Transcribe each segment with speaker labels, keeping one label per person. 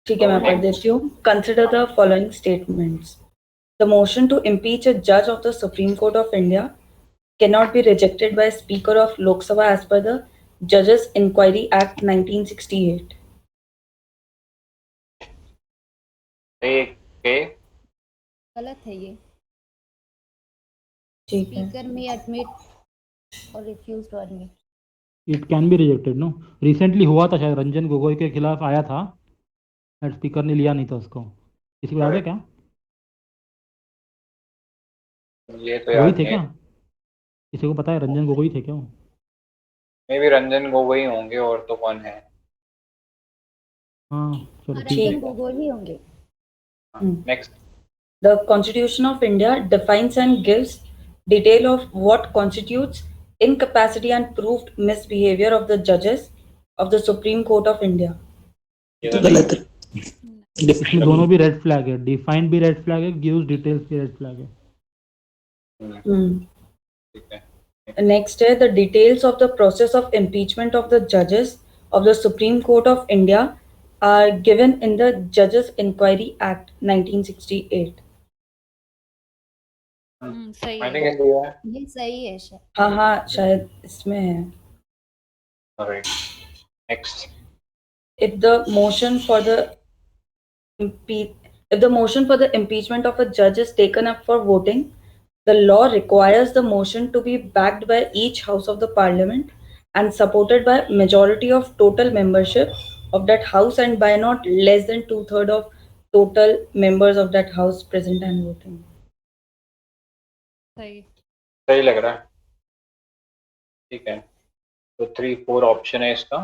Speaker 1: ठीक है, मैं पढ़ देती हूँ. Consider the following statements. The motion to impeach a judge of the Supreme Court of India cannot be rejected by Speaker of Lok Sabha as per the Judges Inquiry Act 1968.
Speaker 2: गलत है ये.
Speaker 1: ठीक है.
Speaker 2: Speaker may admit or refuse to admit.
Speaker 3: It can be rejected. No, recently हुआ था शायद, रंजन गोगोई के खिलाफ आया था, स्पीकर ने लिया नहीं था उसको. किसी को याद है क्या?
Speaker 4: ये तो
Speaker 3: वही
Speaker 4: याद
Speaker 3: थे
Speaker 4: नहीं.
Speaker 3: क्या? किसी को पता है रंजन गोगोई थे क्या वो?
Speaker 4: मे भी रंजन गोगोई होंगे, और तो कौन है?
Speaker 3: हाँ चलो ठीक
Speaker 2: रंजन
Speaker 3: है.
Speaker 2: गोगोई ही होंगे.
Speaker 4: Next.
Speaker 1: The Constitution of India defines and gives detail of what constitutes incapacity and proved misbehavior of the judges of the Supreme Court of India.
Speaker 5: तो गलत है.
Speaker 3: इसमें दोनों भी रेड फ्लैग है. डिफाइंड भी रेड फ्लैग है, गिव्स डिटेल्स भी रेड फ्लैग है.
Speaker 4: ठीक है.
Speaker 1: Next, the details of the process of impeachment of the judges of the Supreme Court of India are given in the Judges Inquiry Act 1968.
Speaker 2: सही
Speaker 4: I
Speaker 2: है.
Speaker 4: think India है.
Speaker 2: ये सही है शायद.
Speaker 1: हाँ हाँ, शायद इसमें है.
Speaker 4: Alright. Next.
Speaker 1: If the motion for the impeachment of a judge is taken up for voting, the law requires the motion to be backed by each house of the parliament and supported by majority of total membership of that house and by not less than 2/3 of total members of that house present and voting.
Speaker 4: सही लग रहा है. ठीक है. तो 3-4 option है इसका.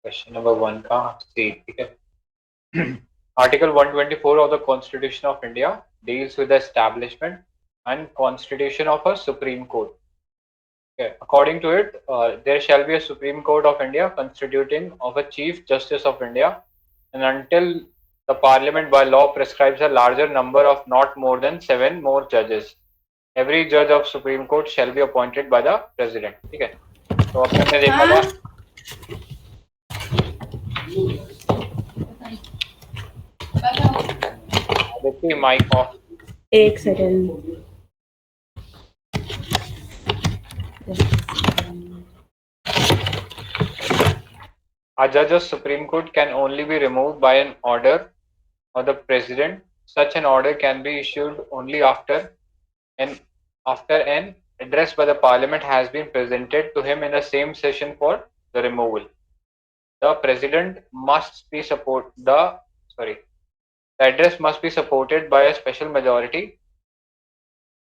Speaker 4: Question number 1 का सी. ठीक है. Article 124 of the Constitution of India deals with the establishment and constitution of a Supreme Court. Okay. According to it, there shall be a Supreme Court of India constituting of a Chief Justice of India, and until the Parliament by law prescribes a larger number of not more than 7 more judges, every judge of Supreme Court shall be appointed by the President. ठीक है. तो अब हमने देखा था. देखिए mic off.
Speaker 1: एक second.
Speaker 4: A judge of Supreme Court can only be removed by an order of the President. Such an order can be issued only after an address by the Parliament has been presented to him in the same session for the removal. The President must be the address must be supported by a special majority,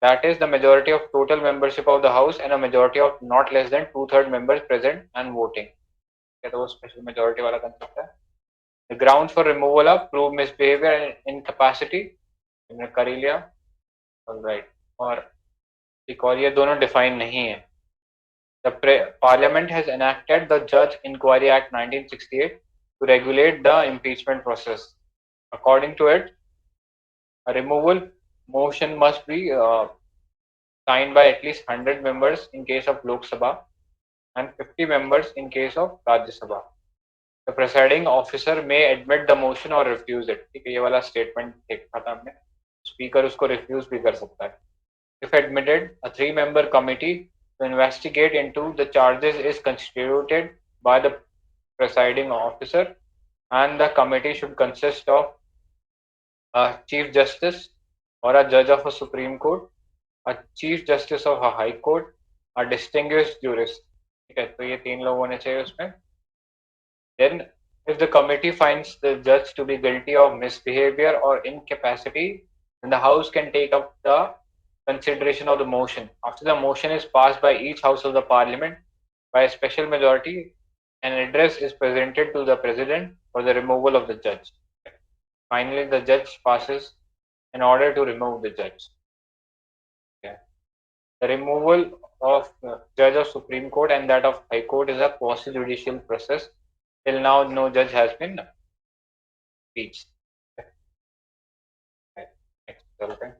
Speaker 4: that is the majority of total membership of the House and a majority of not less than 2/3 members present and voting. क्या तो special majority वाला concept है. The grounds for removal of prove misbehavior and incapacity हमने कर ही लिया. Alright. और एक और ये दोनों डिफाइन नहीं है. The Parliament has enacted the Judge Inquiry Act 1968 to regulate the impeachment process. According to it, a removal motion must be signed by at least 100 members in case of Lok Sabha and 50 members in case of Rajya Sabha. The presiding officer may admit the motion or refuse it. ठीक है, ये वाला statement देखा था हमने. Speaker उसको refuse भी कर सकता है. If admitted, a 3-member committee to investigate into the charges is constituted by the presiding officer, and the committee should consist of a Chief Justice or a judge of a Supreme Court, a Chief Justice of a High Court, a distinguished jurist. ठीक है, तो ये 3 लोग होने चाहिए उसमें. Then, if the committee finds the judge to be guilty of misbehavior or incapacity, then the House can take up the consideration of the motion. After the motion is passed by each House of the Parliament by a special majority, an address is presented to the President for the removal of the judge. Finally, the judge passes an order to remove the judge. Okay. The removal of judge of Supreme Court and that of High Court is a quasi-judicial process. Till now, no judge has been impeached. Next, okay.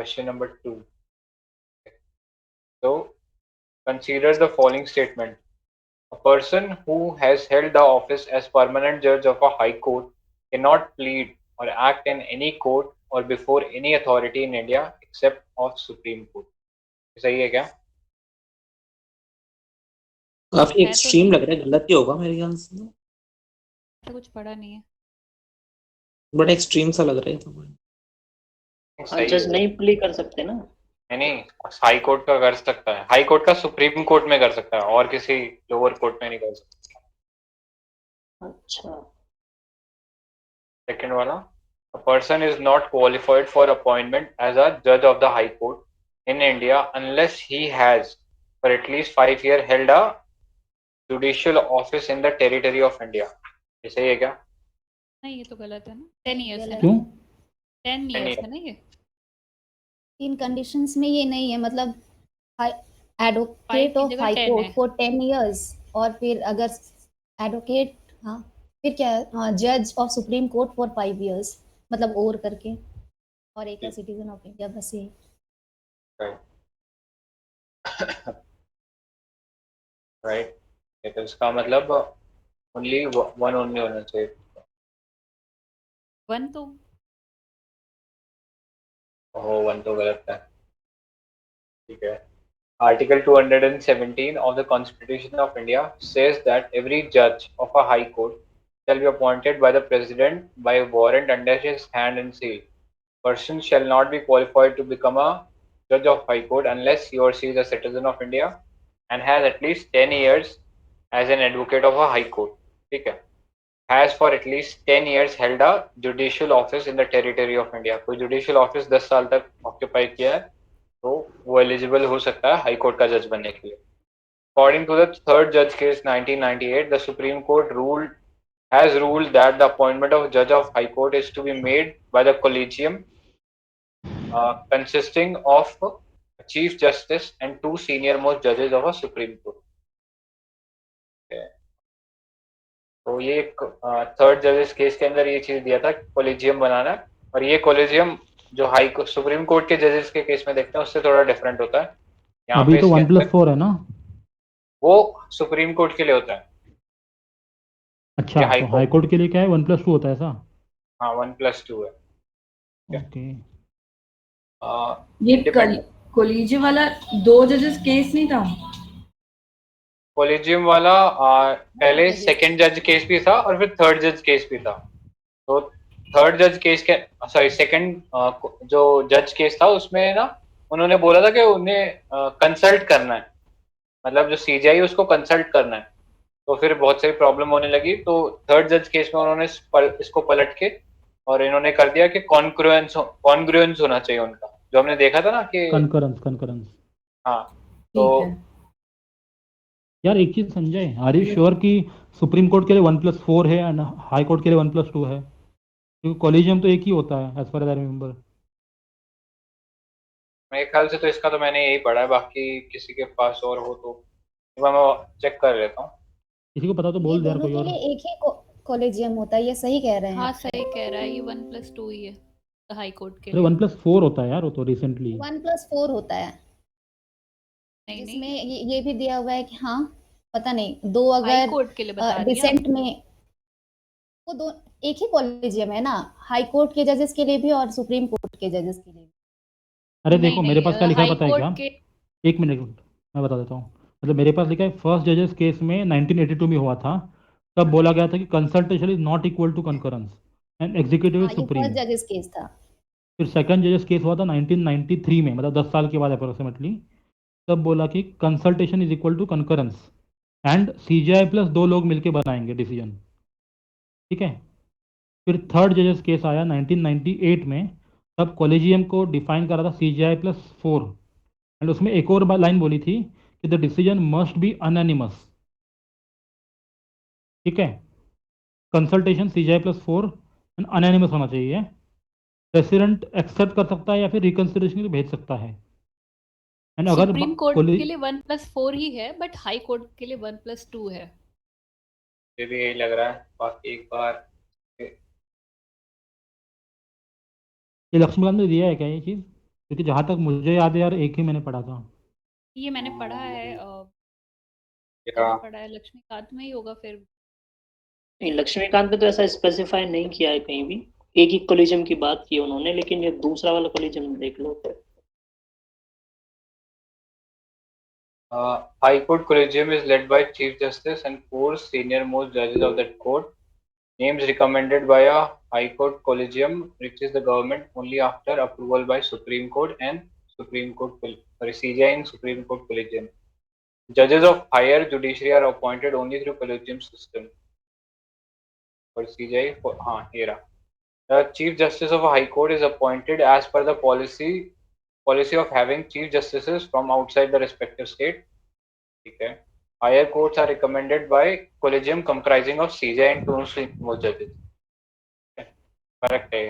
Speaker 4: Question number 2. So, consider the following statement. A person who has held the office as permanent judge of a high court cannot plead or act in any court or before any authority in India except of Supreme Court. सही है क्या?
Speaker 5: काफी
Speaker 2: है तो
Speaker 5: extreme
Speaker 2: नहीं,
Speaker 5: लग रहा है, गलत ही होगा मेरे ख्याल से,
Speaker 2: ऐसा कुछ पढ़ा नहीं है।
Speaker 5: बड़ा एक्सट्रीम सा लग रहा है तो।
Speaker 4: सही
Speaker 6: जज
Speaker 4: है।
Speaker 6: नहीं प्ली कर सकते ना।
Speaker 4: नहीं, हाई कोर्ट का कर सकता है। हाई कोर्ट का सुप्रीम कोर्ट में कर सकता है और किसी लोअर कोर्ट में नहीं कर सकता।
Speaker 6: अच्छा,
Speaker 4: सेकंड वाला, a person is not qualified for appointment as a judge of the high court in India unless he has for at least 5 years held a judicial office in the territory of India. ये सही है क्या?
Speaker 7: नहीं, ये तो गलत है ना। 10 इयर्स है
Speaker 2: गलत
Speaker 7: ना,
Speaker 3: क्यों?
Speaker 7: 10
Speaker 4: 10
Speaker 7: इयर्स है ना ये।
Speaker 2: इन कंडीशंस में ये नहीं है, मतलब एडवोकेट
Speaker 7: की
Speaker 2: ऑफ
Speaker 7: जगह
Speaker 2: हाई
Speaker 7: 10
Speaker 2: कोर्ट
Speaker 7: है।
Speaker 2: फॉर 10 इयर्स, और फिर अगर एडवोकेट, हाँ फिर क्या है, हाँ जज of supreme court for 5 years, मतलब और करके, और एक है सिटीजन ऑफ इंडिया, बस ये।
Speaker 4: राइट। तो इसका मतलब ओनली वन ओनली होना चाहिए।
Speaker 7: 1 तो
Speaker 4: ओह, वन तो गलत है। ठीक है। Article 217 of the Constitution of India says that every judge of a high court shall be appointed by the president by warrant under his hand and seal. Person shall not be qualified to become a judge of high court unless he or she is a citizen of India and has at least 10 years as an advocate of a high court. ठीक है। Has for at least 10 years held a judicial office in the territory of India. कोई judicial office 10 साल तक occupy किया है तो वो eligible हो सकता है हाई कोर्ट का जज बनने के लिए। According to the third judge case 1998, the Supreme Court has ruled that the appointment of judge of high court is to be made by the collegium consisting of a chief justice and 2 senior most judges of a Supreme Court. Okay. तो ये third जजेस case के अंदर ये चीज दिया था collegium बनाना, और ये कोलेजियम जो सुप्रीम कोर्ट के जजेस के केस में देखते हैं उससे थोड़ा डिफरेंट होता है। यहाँ
Speaker 3: अभी
Speaker 4: पे
Speaker 3: तो
Speaker 4: इसके
Speaker 3: 1+4 है ना।
Speaker 4: वो सुप्रीम कोर्ट के लिए होता है।
Speaker 3: अच्छा,
Speaker 4: ये हाई
Speaker 3: तो हाई कोर्ट के लिए क्या है, 1+2 होता है ऐसा?
Speaker 4: हाँ, 1+2 है।
Speaker 3: ओके।
Speaker 1: ये कोलिजियम वाला 2 जजेस केस नहीं था?
Speaker 4: कोलेजियम वाला पहले सेकंड जज केस भी था और फिर थर्ड जज केस भी था। तो थर्ड जज केस के सेकंड जो जज केस था उसमें ना उन्होंने बोला था कि उन्हें कंसल्ट करना है, मतलब जो सीजीआई उसको कंसल्ट करना है। तो फिर बहुत सारी प्रॉब्लम होने लगी, तो थर्ड जज केस में उन्होंने इसको पलट के और इन्होंने कर दिया कि कॉन्ग्रुएंस होना चाहिए उनका, जो हमने देखा था ना कि
Speaker 3: कंकरेंस।
Speaker 4: हाँ। तो
Speaker 1: ठीक है।
Speaker 3: यार एक चीज संजय, आर यू श्योर कि सुप्रीम कोर्ट के लिए 1+4 है एंड हाई कोर्ट के लिए 1+2 है? क्योंकि कॉलेजियम तो एक ही होता है as far as I remember.
Speaker 4: मेरे ख्याल से तो इसका तो मैंने यही पढ़ा है, बाकी किसी के पास और हो तो एक बार मैं चेक कर लेता हूँ।
Speaker 3: किसी को पता तो
Speaker 2: ये
Speaker 3: बोल दे यार
Speaker 2: दोनों
Speaker 3: कोई
Speaker 2: के
Speaker 3: और।
Speaker 2: लिए एक ही कॉलेजियम होता है, ये सही कह रहे हैं
Speaker 7: हाँ
Speaker 2: आप।
Speaker 7: सही कह रहा है, ये 1+2 ही है हाई कोर्ट के
Speaker 3: अरे
Speaker 7: लिए।
Speaker 3: 1+4 होता है यार, वो तो रिसेंटली
Speaker 2: 1+4 होता है,
Speaker 7: नहीं
Speaker 2: जिसमें
Speaker 7: नहीं,
Speaker 2: ये भी दिया हुआ है कि हाँ, पता नहीं, 2
Speaker 7: हाई
Speaker 2: अगर
Speaker 7: कोर्ट के लिए बता रही है
Speaker 2: डिसेंट में, वो दो एक ही कॉलेजियम है ना, हाई कोर्ट के जजेस के लिए भी और सुप्रीम कोर्ट के जजेस के लिए भी।
Speaker 3: अरे
Speaker 7: नहीं
Speaker 3: देखो मेरे पास क्या लिखा है
Speaker 7: हाई
Speaker 3: पता है
Speaker 7: कोर्ट
Speaker 3: क्या?
Speaker 7: के
Speaker 3: 1 मिनट मैं बता देता हूँ। मतलब मेरे पास लिखा है फर्स्ट जजेस केस में 1982 में हुआ था, तब बोला गया था कि consultation is not equal to concurrence and executive
Speaker 2: हाँ,
Speaker 3: इज
Speaker 2: ये फर्स्ट
Speaker 3: सुप्रीम।
Speaker 2: जजेस केस था।
Speaker 3: फिर सेकंड जजेस केस हुआ था 1993 में, मतलब 10 साल के बाद अप्रोक्सीमेटली, तब बोला कि consultation is equal to concurrence and CJI plus 2 लोग मिलके बनाएंगे डिसीजन। ठीक है। फिर थर्ड जजेस केस आया 1998 में, तब कॉलेजियम को डिफाइन करा था CGI+4 एंड उसमें एक और लाइन बोली थी कि द डिसीजन मस्ट बी अनएनिमस। ठीक है। कंसल्टेशन CGI+4 एंड अनएनिमस होना चाहिए। प्रेसिडेंट एक्सेप्ट कर सकता है या फिर रिकंसिडरेशन के लिए भेज सकता है। एंड अगर
Speaker 7: सुप्रीम कोर्ट के लिए 1+4 ही है, बट हाई कोर्ट के लिए 1+2 है।
Speaker 4: ये भी यही लग रहा है। बाकी एक बार
Speaker 3: ये लक्ष्मीकांत ने दिया है क्या ये चीज़ क्योंकि जहाँ तक मुझे याद है यार एक ही मैंने पढ़ा था।
Speaker 7: ये मैंने पढ़ा है
Speaker 4: या
Speaker 7: कहाँ पढ़ा है, लक्ष्मीकांत में ही होगा फिर।
Speaker 6: नहीं, लक्ष्मीकांत पे तो ऐसा स्पेसिफाई नहीं किया है कहीं भी। एक ही कोलिजम की बात की है उन्होंने, लेकिन ये दूसरा वाला कोलिजम देख लो फिर।
Speaker 4: High Court Collegium is led by Chief Justice and four senior most judges of that court. Names recommended by a High Court Collegium reaches the government only after approval by Supreme Court and CJI and Supreme Court Collegium. Judges of higher judiciary are appointed only through collegium system. For CJI, here. The Chief Justice of a High Court is appointed as per the policy of having Chief Justices from outside the respective state. Okay. Higher courts are recommended by collegium comprising of CJI and two most judges. Okay. Correct है.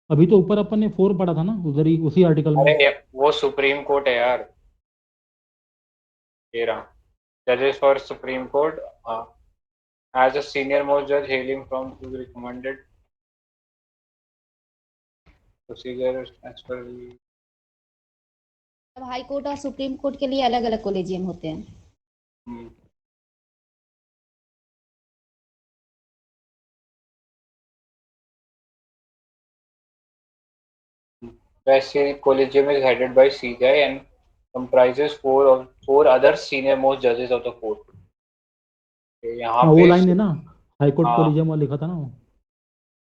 Speaker 3: अभी तो ऊपर अपन ने 4 पढ़ा था ना उधर ही उसी आर्टिकल में।
Speaker 4: अरे वो सुप्रीम कोर्ट है यार. ये रहा. Judges for Supreme Court as a senior most judge hailing from who is recommended procedure as per the
Speaker 2: अब हाई कोर्ट और सुप्रीम कोर्ट के लिए अलग अलग कोलेजियम होते हैं।
Speaker 4: West Collegium is headed by CJI and comprises four other senior most judges of the court. यहाँ
Speaker 3: हाँ वो
Speaker 4: पे
Speaker 3: लाइन है ना, हाई कोर्ट
Speaker 4: हाँ.
Speaker 3: कोलिजियम वाला लिखा था ना वो।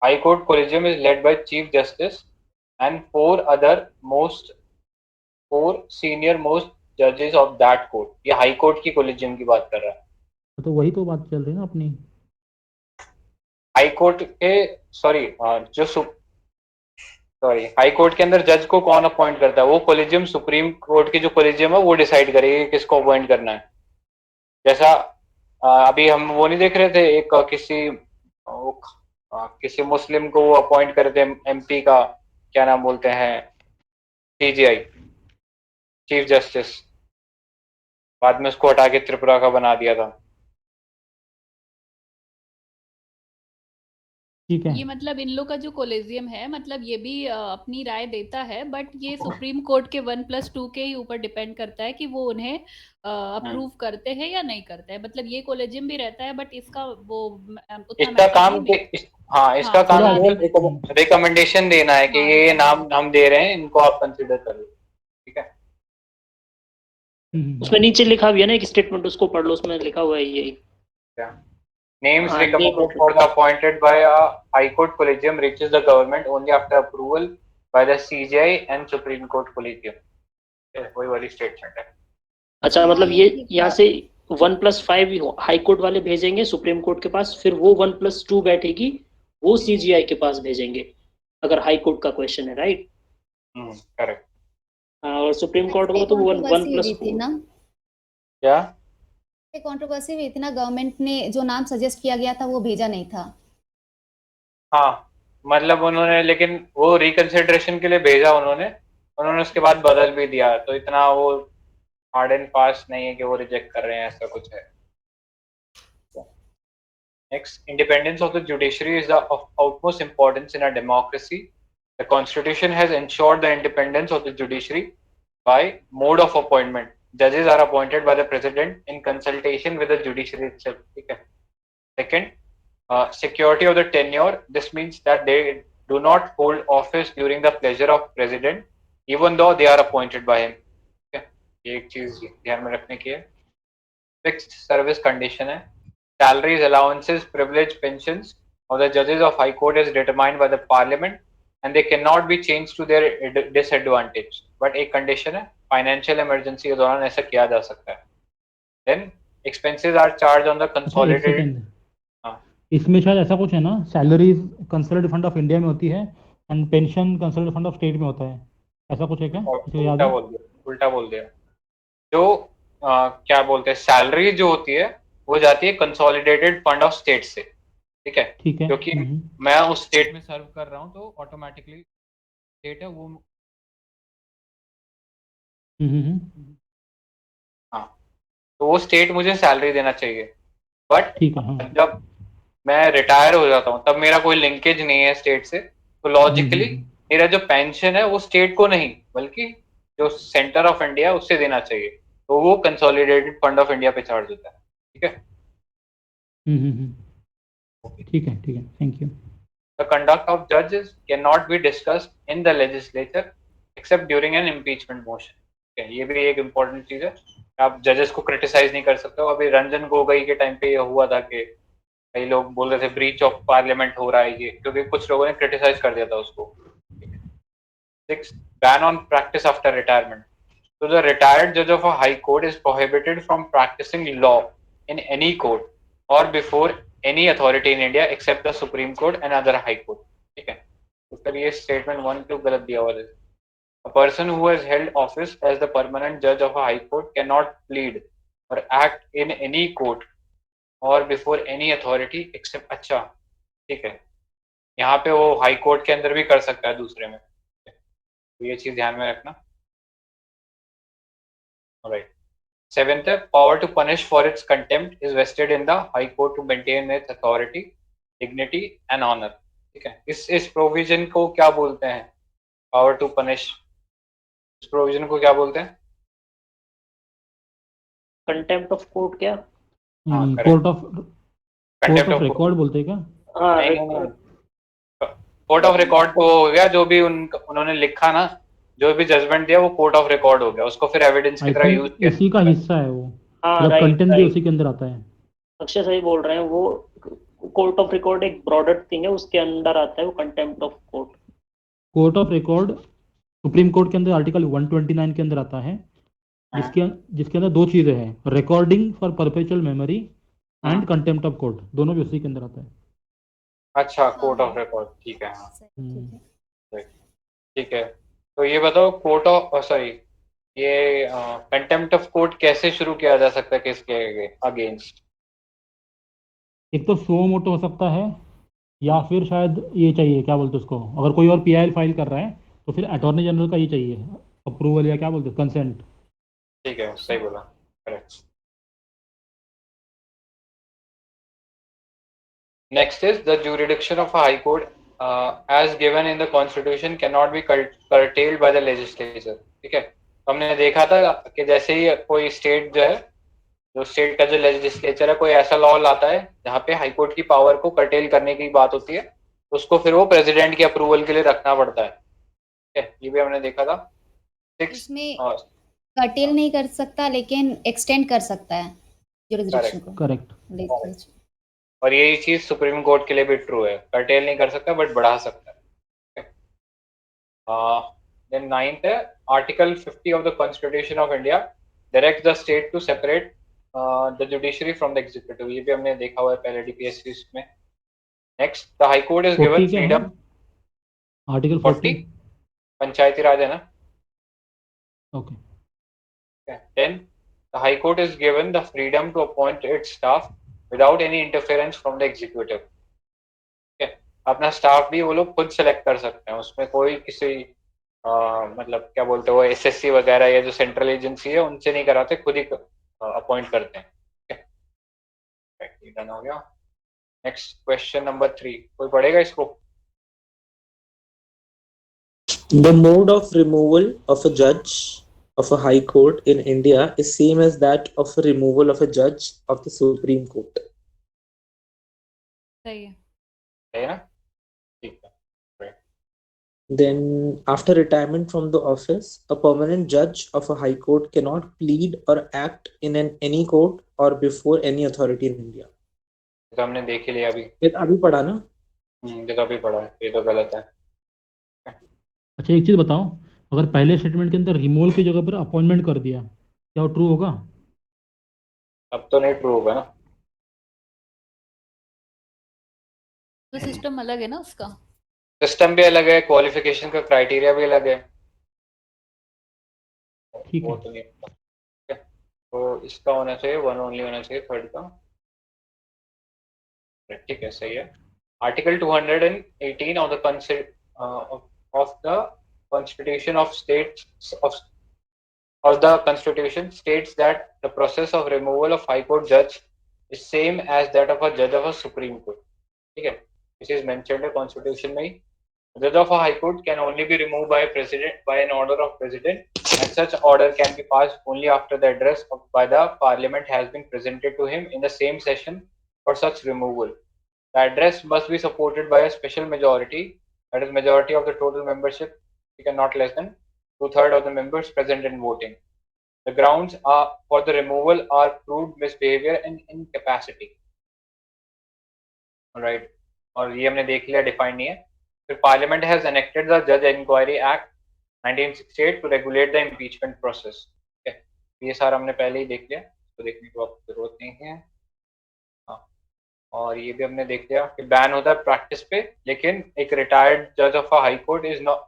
Speaker 4: High Court Collegium is led by Chief Justice and four senior most judges of that court. ये हाई कोर्ट की कोलिजियम की बात कर रहा है.
Speaker 3: तो वही तो बात चल रही है ना अपनी।
Speaker 4: हाई कोर्ट के हाई कोर्ट के अंदर जज को कौन अपॉइंट करता है? वो कोलिजियम सुप्रीम कोर्ट की जो कोलिजियम है वो डिसाइड करेगी किसको अपॉइंट करना है. जैसा अभी हम वो नहीं देख रहे थे, एक किसी मुस्लिम को वो अपॉइंट करे थे एमपी का, क्या नाम बोलते हैं, सीजीआई चीफ जस्टिस, बाद में उसको हटा के त्रिपुरा का बना दिया था.
Speaker 3: ठीक है।
Speaker 7: ये मतलब इन लोग का जो कोलेजियम है, मतलब ये भी अपनी राय देता है, बट ये सुप्रीम कोर्ट के 1+2 के ही ऊपर डिपेंड करता है कि वो उन्हें अप्रूव करते हैं या नहीं करते हैं। मतलब ये कोलेजियम भी रहता है, बट इसका वो
Speaker 4: इसका काम इसका काम रिकमेंडेशन देना है कि ये नाम हम दे रहे हैं, इनको आप कंसिडर कर लो. ठीक है.
Speaker 6: उसमें नीचे लिखा भी है ना एक स्टेटमेंट, उसको पढ़ लो, उसमें लिखा हुआ है यही.
Speaker 4: क्या? Names recommended for the appointed by a High Court Collegium reaches the government only after approval by the CJI and Supreme Court Collegium. वही वाली स्टेटमेंट है.
Speaker 6: अच्छा, मतलब ये यहाँ से 1+5 हाई कोर्ट वाले भेजेंगे सुप्रीम कोर्ट के पास, फिर वो 1+2 बैठेगी, वो सीजीआई के पास भेजेंगे अगर हाई कोर्ट का क्वेश्चन है, राइट?
Speaker 4: करेक्ट.
Speaker 6: और सुप्रीम कोर्ट को तो 1+4
Speaker 2: ना,
Speaker 4: क्या
Speaker 2: कंट्रोवर्सी हुई थी ना, गवर्नमेंट ने जो नाम सजेस्ट किया गया था वो भेजा नहीं था।
Speaker 4: हाँ, मतलब उन्होंने, लेकिन वो रिकंसिडरेशन के लिए भेजा उन्होंने उसके बाद बदल भी दिया, तो इतना वो हार्ड एंड फास्ट नहीं है कि वो रिजेक्ट कर रहे हैं, ऐसा कुछ है. Next, independence of the judiciary is of utmost importance in a democracy. The Constitution has ensured the independence of the judiciary by mode of appointment. Judges are appointed by the president in consultation with the judiciary itself. Okay. Second, security of the tenure. This means that they do not hold office during the pleasure of president, even though they are appointed by him. Okay. ये एक चीज ध्यान में रखने की है. Fixed service condition है. Salaries, allowances, privilege, pensions of the judges of High Court is determined by the Parliament and they cannot be changed to their disadvantage. But एक condition है, financial emergency के दौरान ऐसा किया जा सकता है. Then expenses are charged on the consolidated.
Speaker 3: इसमें शायद ऐसा कुछ है ना, salaries consolidated fund of India में होती है and pension consolidated fund of state में होता है, ऐसा कुछ है क्या?
Speaker 4: उल्टा बोल दिया. जो क्या बोलते हैं, सैलरी जो होती है वो जाती है कंसोलिडेटेड फंड ऑफ स्टेट से. ठीक है. क्योंकि मैं उस स्टेट में सर्व कर रहा हूँ तो ऑटोमेटिकली स्टेट है वो. हाँ, तो वो स्टेट मुझे सैलरी देना चाहिए. बट जब मैं रिटायर हो जाता हूँ, तब मेरा कोई लिंकेज नहीं है स्टेट से, तो लॉजिकली मेरा जो पेंशन है वो स्टेट को नहीं बल्कि जो सेंटर ऑफ इंडिया उससे देना चाहिए, तो वो कंसोलिडेटेड फंड ऑफ इंडिया पे चार्ज होता है। ठीक है,
Speaker 3: ठीक है, thank you.
Speaker 4: The conduct of judges cannot be discussed in the legislature except during an impeachment motion. ये भी एक इम्पोर्टेंट चीज है, आप जजेस को क्रिटिसाइज नहीं कर सकते हो। अभी रंजन गोगोई के टाइम पे ये हुआ था कि कई लोग बोल रहे थे ब्रीच ऑफ पार्लियामेंट हो रहा है ये, क्योंकि कुछ लोगों ने क्रिटिसाइज कर दिया था उसको। 6. Ban on practice after retirement. So the retired judge of a high court is prohibited from practicing law in any court or before any authority in India except the Supreme Court and other high court. ठीक है, तो फिर ये statement 1 क्यों गलत दिया हुआ है? A person who has held office as the permanent judge of a high court cannot plead or act in any court or before any authority except, अच्छा ठीक है, यहाँ पे वो हाई कोर्ट के अंदर भी कर सकता है दूसरे में, तो ये चीज ध्यान में रखना। Alright. 7th, power to punish for its contempt is vested in the High Court to maintain its authority, dignity and honor. ठीक है, इस प्रोविजन को क्या बोलते हैं? पावर टू पनिश, इस प्रोविजन को क्या बोलते हैं?
Speaker 6: कंटेम्प्ट ऑफ कोर्ट क्या?
Speaker 3: कोर्ट ऑफ रिकॉर्ड बोलते हैं क्या?
Speaker 6: हाँ,
Speaker 4: कोर्ट ऑफ रिकॉर्ड तो हो गया, जो भी उन्होंने लिखा ना, जो भी जजमेंट दिया वो कोर्ट ऑफ रिकॉर्ड हो गया, उसको फिर एविडेंस की तरह यूज किया।
Speaker 3: इसी का हिस्सा है वो,
Speaker 6: हाँ,
Speaker 3: मतलब
Speaker 6: राइट,
Speaker 3: कंटेंट भी
Speaker 6: राइट।
Speaker 3: उसी के अंदर आता है।
Speaker 6: अक्षय सही बोल रहे हैं, वो कोर्ट ऑफ रिकॉर्ड एक ब्रॉडर थिंग है, उसके अंदर आता है वो contempt of court.
Speaker 3: Court of record supreme court के अंदर आर्टिकल 129 के अंदर आता है, जिसके अंदर दो चीजें हैं, recording for perpetual memory and contempt of court, दोनों भी उसी के अंदर आता है।
Speaker 4: अच्छा, कोर्ट ऑफ रिकॉर्ड, ठीक है, हाँ
Speaker 2: ठीक है।
Speaker 4: ठीक है। तो ये बताओ कोर्ट ऑफ सॉरी ये कंटेम्प्ट ऑफ कोर्ट कैसे शुरू किया जा सकता है किसके अगेंस्ट?
Speaker 3: एक तो सो मोटो हो सकता है, या फिर शायद ये चाहिए, क्या बोलते हैं उसको, अगर कोई और पीआईएल फाइल कर रहा है तो फिर अटॉर्नी जनरल का ये चाहिए अप्रूवल, या क्या बोलते हैं, कंसेंट।
Speaker 4: ठीक है, सही बोला, correct. Next is the jurisdiction of a high court as given in the constitution cannot be curtailed by the legislature. ठीक है, तो हमने देखा था कि जैसे ही कोई स्टेट जो है, जो स्टेट का जो लेजिस्लेचर है, कोई ऐसा लॉ लाता है जहाँ पे हाई कोर्ट की पावर को कर्टेल करने की बात होती है, उसको फिर वो प्रेसिडेंट की अप्रूवल के लिए रखना पड़ता है। ठीक है, ये भी हमने देखा था।
Speaker 2: इसमें कर्टेल नहीं कर सकता लेकिन एक्सटेंड कर सकता है जुरिसडिक्शन को।
Speaker 3: करेक्ट।
Speaker 4: और यही चीज सुप्रीम कोर्ट के लिए भी ट्रू है, कर्टेल नहीं कर सकता बट बढ़ा सकता है। देन 9th है article 50 of the constitution of India direct the state to separate the judiciary from the executive, ये भी हमने देखा हुआ है पहले डीपीएससी में। Next, the high court is given freedom,
Speaker 3: article
Speaker 4: 40 Panchayati Raj है ना,
Speaker 3: okay.
Speaker 4: 10, the high court is given the freedom to appoint its staff without any interference from the executive. okay, अपना स्टाफ भी वो लोग खुद सेलेक्ट कर सकते हैं, उसमें कोई किसी मतलब क्या बोलते हैं वो एसएससी वगैरह या जो सेंट्रल एजेंसी है उनसे नहीं कराते, खुद ही अपॉइंट करते हैं। ठीक है, डन हो गया। नेक्स्ट क्वेश्चन नंबर 3, कोई पढ़ेगा इसको?
Speaker 5: The mode of removal of a judge of a high court in India is same as that of a removal of a judge of the Supreme Court.
Speaker 7: सही है।
Speaker 4: है ना, ठीक है।
Speaker 5: Then, after retirement from the office, a permanent judge of a high court cannot plead or act in any court or before any authority in India.
Speaker 4: तो हमने देख ही लिया अभी,
Speaker 5: ये तो अभी पढ़ा ना?
Speaker 4: ये तो अभी पढ़ा है, ये तो गलत है।
Speaker 3: अच्छा, एक चीज बताओ, अगर पहले स्टेटमेंट के अंदर रिमूवल की जगह पर अपॉइंटमेंट कर दिया, क्या वो ट्रू होगा?
Speaker 4: अब तो नहीं ट्रू होगा ना,
Speaker 7: तो सिस्टम अलग है ना उसका।
Speaker 4: सिस्टम भी अलग है, क्वालिफिकेशन का क्राइटेरिया भी अलग है।
Speaker 3: ठीक है।
Speaker 4: वो तो नहीं, तो इसका होना चाहिए 1 ओनली होना चाहिए, थर्ड का। ठीक है, सही है। Article 218 of the Constitution of states of the Constitution states that the process of removal of High Court judge is same as that of a judge of a Supreme Court. ठीक है, this is mentioned है constitution में ही. Judge of a high court can only be removed by an order of president, and such order can be passed only after the address by the parliament has been presented to him in the same session for such removal. The address must be supported by a special majority, that is majority of the total membership, not less than 2/3 of the members present and voting. The grounds for the removal are proved misbehavior and incapacity. Alright, और ये हमने देख लिया, define नहीं है. फिर parliament has enacted the जज inquiry act 1968 to regulate the impeachment process. ठीक है, ये सारा हमने पहले ही देख लिया, तो देखने की आपको जरूरत नहीं है. हाँ, और ये भी हमने देख लिया कि बैन होता है प्रैक्टिस पे, लेकिन एक रिटायर्ड जज of a high court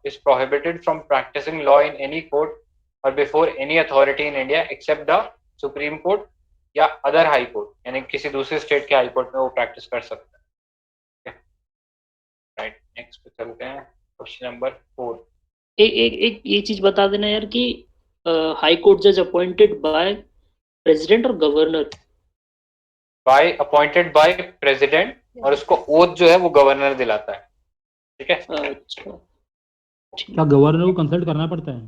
Speaker 4: is prohibited from practising law in any court और before any authority in India except the supreme Court या अदर हाई कोर्ट, यानी किसी दूसरे स्टेट के हाई कोर्ट में वो प्रैक्टिस कर सकता है. राइट, नेक्स्ट पे चलते हैं. Question number 4.
Speaker 6: एक ये चीज बता देना यार कि हाई कोर्ट जज अपॉइंटेड बाय प्रेसिडेंट और governor.
Speaker 4: By appointed by president, और उसको ओथ जो है वो गवर्नर दिलाता है. ठीक है,
Speaker 6: अच्छा,
Speaker 3: क्या गवर्नर को कंसल्ट करना पड़ता है?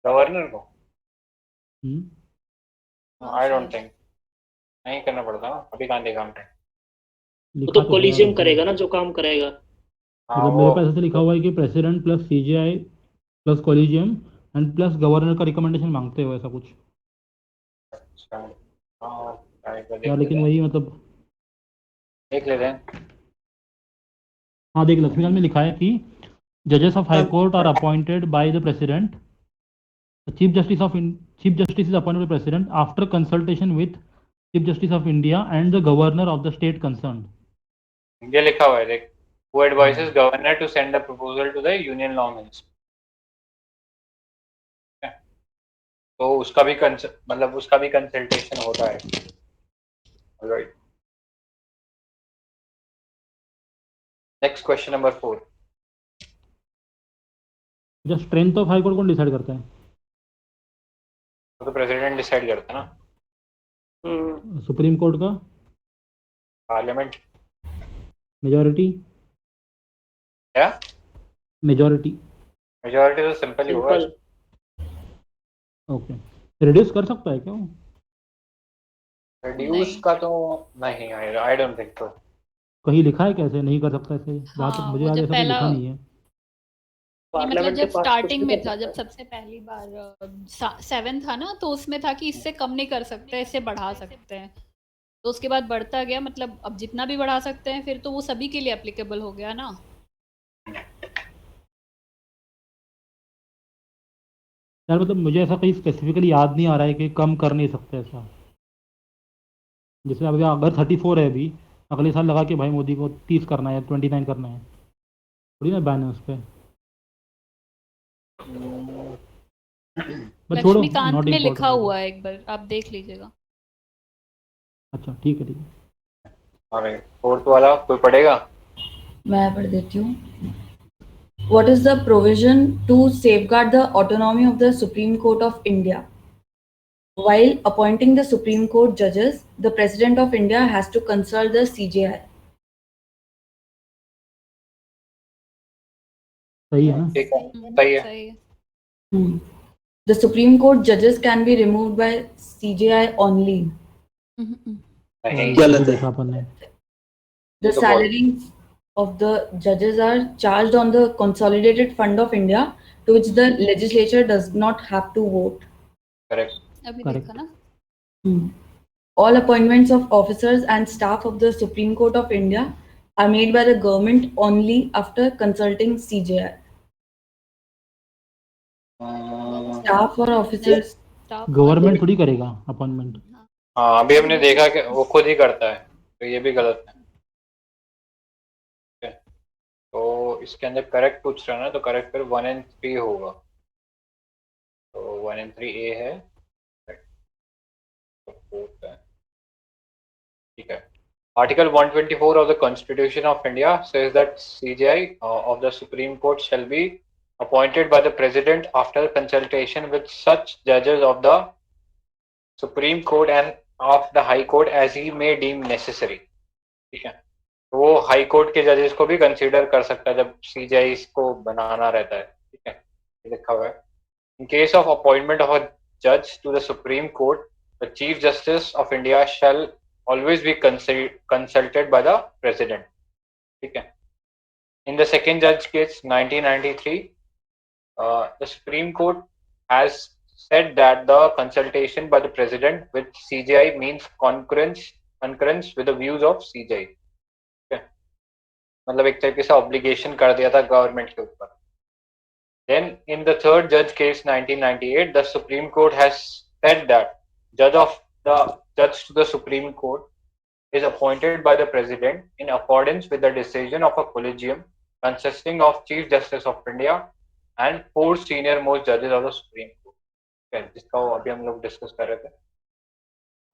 Speaker 4: गवर्नर को
Speaker 3: हम्म,
Speaker 4: आई डोंट थिंक, नहीं करना पड़ता ना, अभी कहाँ देखा हमने.
Speaker 6: वो
Speaker 3: लिखा
Speaker 6: तो
Speaker 3: तो है
Speaker 6: कोलिजियम
Speaker 3: वैसे.
Speaker 6: करेगा ना जो काम करेगा.
Speaker 4: हाँ,
Speaker 3: मतलब मेरे पास ऐसे लिखा हुआ है कि president plus CGI plus collegium and plus governor का रिकमेंडेशन मांगते हो, ऐसा कुछ.
Speaker 4: अच्छा, हाँ, try कर
Speaker 3: या
Speaker 4: देख
Speaker 3: लेकिन
Speaker 4: लेते हैं.
Speaker 3: वही मतलब,
Speaker 4: देख लेते हैं.
Speaker 3: हाँ देख, लक्ष्मीकांत में लिखा है कि जजेस of high court are appointed by the president. Chief justice is appointed by president after consultation with chief justice of India and the governor of the state concern.
Speaker 4: ये लिखा हुआ है देख, who advises governor to send a proposal to the union law minister. तो उसका भी मतलब उसका भी कंसल्टेशन होता है. Right, next question number 4.
Speaker 3: जो स्ट्रेंथ ऑफ हाई कोर्ट कौन डिसाइड करता है?
Speaker 4: तो प्रेसिडेंट डिसाइड करता है ना,
Speaker 3: सुप्रीम कोर्ट का
Speaker 4: पार्लियामेंट.
Speaker 3: मेजॉरिटी.
Speaker 4: क्या
Speaker 3: मेजॉरिटी.
Speaker 4: मेजॉरिटी तो सिंपल ही होगा.
Speaker 6: सिंपल.
Speaker 3: ओके, रिड्यूस कर सकता है क्या वो?
Speaker 4: रिड्यूस
Speaker 7: नहीं.
Speaker 4: का तो नहीं, आई डोंट थिंक सो.
Speaker 3: कहीं लिखा है कैसे नहीं कर सकता ऐसे? जहाँ तक
Speaker 7: हाँ,
Speaker 3: मुझे
Speaker 7: वो
Speaker 3: याद है
Speaker 7: जब
Speaker 3: ऐसा कुछ
Speaker 7: पहला
Speaker 3: लिखा नहीं है.
Speaker 7: नहीं, मतलब
Speaker 6: पार्लियामेंट
Speaker 7: जब
Speaker 6: के पास
Speaker 7: स्टार्टिंग
Speaker 6: कुछ भी
Speaker 7: में
Speaker 6: कर
Speaker 7: था,
Speaker 6: सकता
Speaker 7: जब
Speaker 6: है.
Speaker 7: सबसे पहली बार 7 था ना, तो उसमें था कि इससे कम नहीं कर सकते, इससे बढ़ा सकते हैं. तो उसके बाद बढ़ता गया, मतलब अब जितना भी बढ़ा सकते हैं फिर तो वो सभी के लिए एप्लीकेबल हो गया ना.
Speaker 3: यार मतलब मुझे ऐसा कहीं स्पेसिफिकली याद नहीं आ रहा है कि कम कर नहीं सकते ऐसा. जैसे अभी अगर 34 है अभी, अगले साल लगा कि भाई मोदी को 30 करना है, 29 करना है, थोड़ी ना बैन है उस पर. बट छोड़ो,
Speaker 7: लक्ष्मीकांत
Speaker 3: नॉट
Speaker 7: में लिखा
Speaker 3: इम्पोर्टेंट.
Speaker 7: हुआ है, एक बार आप देख लीजिएगा.
Speaker 3: अच्छा ठीक है ठीक है.
Speaker 4: ऑलराइट, फोर्थ वाला कोई पढ़ेगा?
Speaker 1: मैं पढ़ देती हूँ. What is the provision to safeguard the autonomy of the Supreme Court of India? While appointing the Supreme Court judges, the President of India has to consult the CJI.
Speaker 3: सही है ना?
Speaker 4: ठीक है, सही है.
Speaker 7: सही है.
Speaker 1: The Supreme Court judges can be removed by CJI only.
Speaker 4: नहीं,
Speaker 5: गलत है.
Speaker 3: देखा अपन ने.
Speaker 1: The
Speaker 4: तो
Speaker 1: salaries of the judges are charged on the Consolidated Fund of India, to which the legislature does not have to vote.
Speaker 4: Correct.
Speaker 7: अभी
Speaker 3: Correct.
Speaker 7: देखा ना.
Speaker 1: All appointments of officers and staff of the Supreme Court of India are made by the government only after consulting CJI. Staff or officers.
Speaker 7: Staff
Speaker 3: government थोड़ी करेगा appointment.
Speaker 4: हाँ, अभी हमने देखा कि वो खुद ही करता है, तो ये भी गलत है. ठीक है, तो इसके अंदर करेक्ट पूछ रहा है ना, तो करेक्ट फिर 1 and 3 होगा. तो 1 and 3 ए है. तो fourth है. ठीक है. Article 124 of the Constitution of India says that CJI of the Supreme Court shall be appointed by the President after consultation with such judges of the Supreme Court and of the High Court as he may deem necessary. ठीक है, तो वो high court के जजेस को भी consider कर सकता है जब सीजीआई को बनाना रहता है, ठीक है, ये लिखा हुआ है। In case of appointment of a जज to the supreme Court, the Chief justice of India shall always be consulted by the president, ठीक है। In the second judge case, 1993, the Supreme Court has said that the consultation by the President with CJI means concurrence with the views of CJI. Okay. मतलब एक तरीके से obligation कर दिया था government के ऊपर। Then in the third judge case, 1998, the Supreme Court has said that judge to the Supreme Court is appointed by the President in accordance with the decision of a collegium consisting of Chief Justice of India and 4 senior most judges of the Supreme Court, जिसका वो अभी हम लोग discuss कर रहे थे।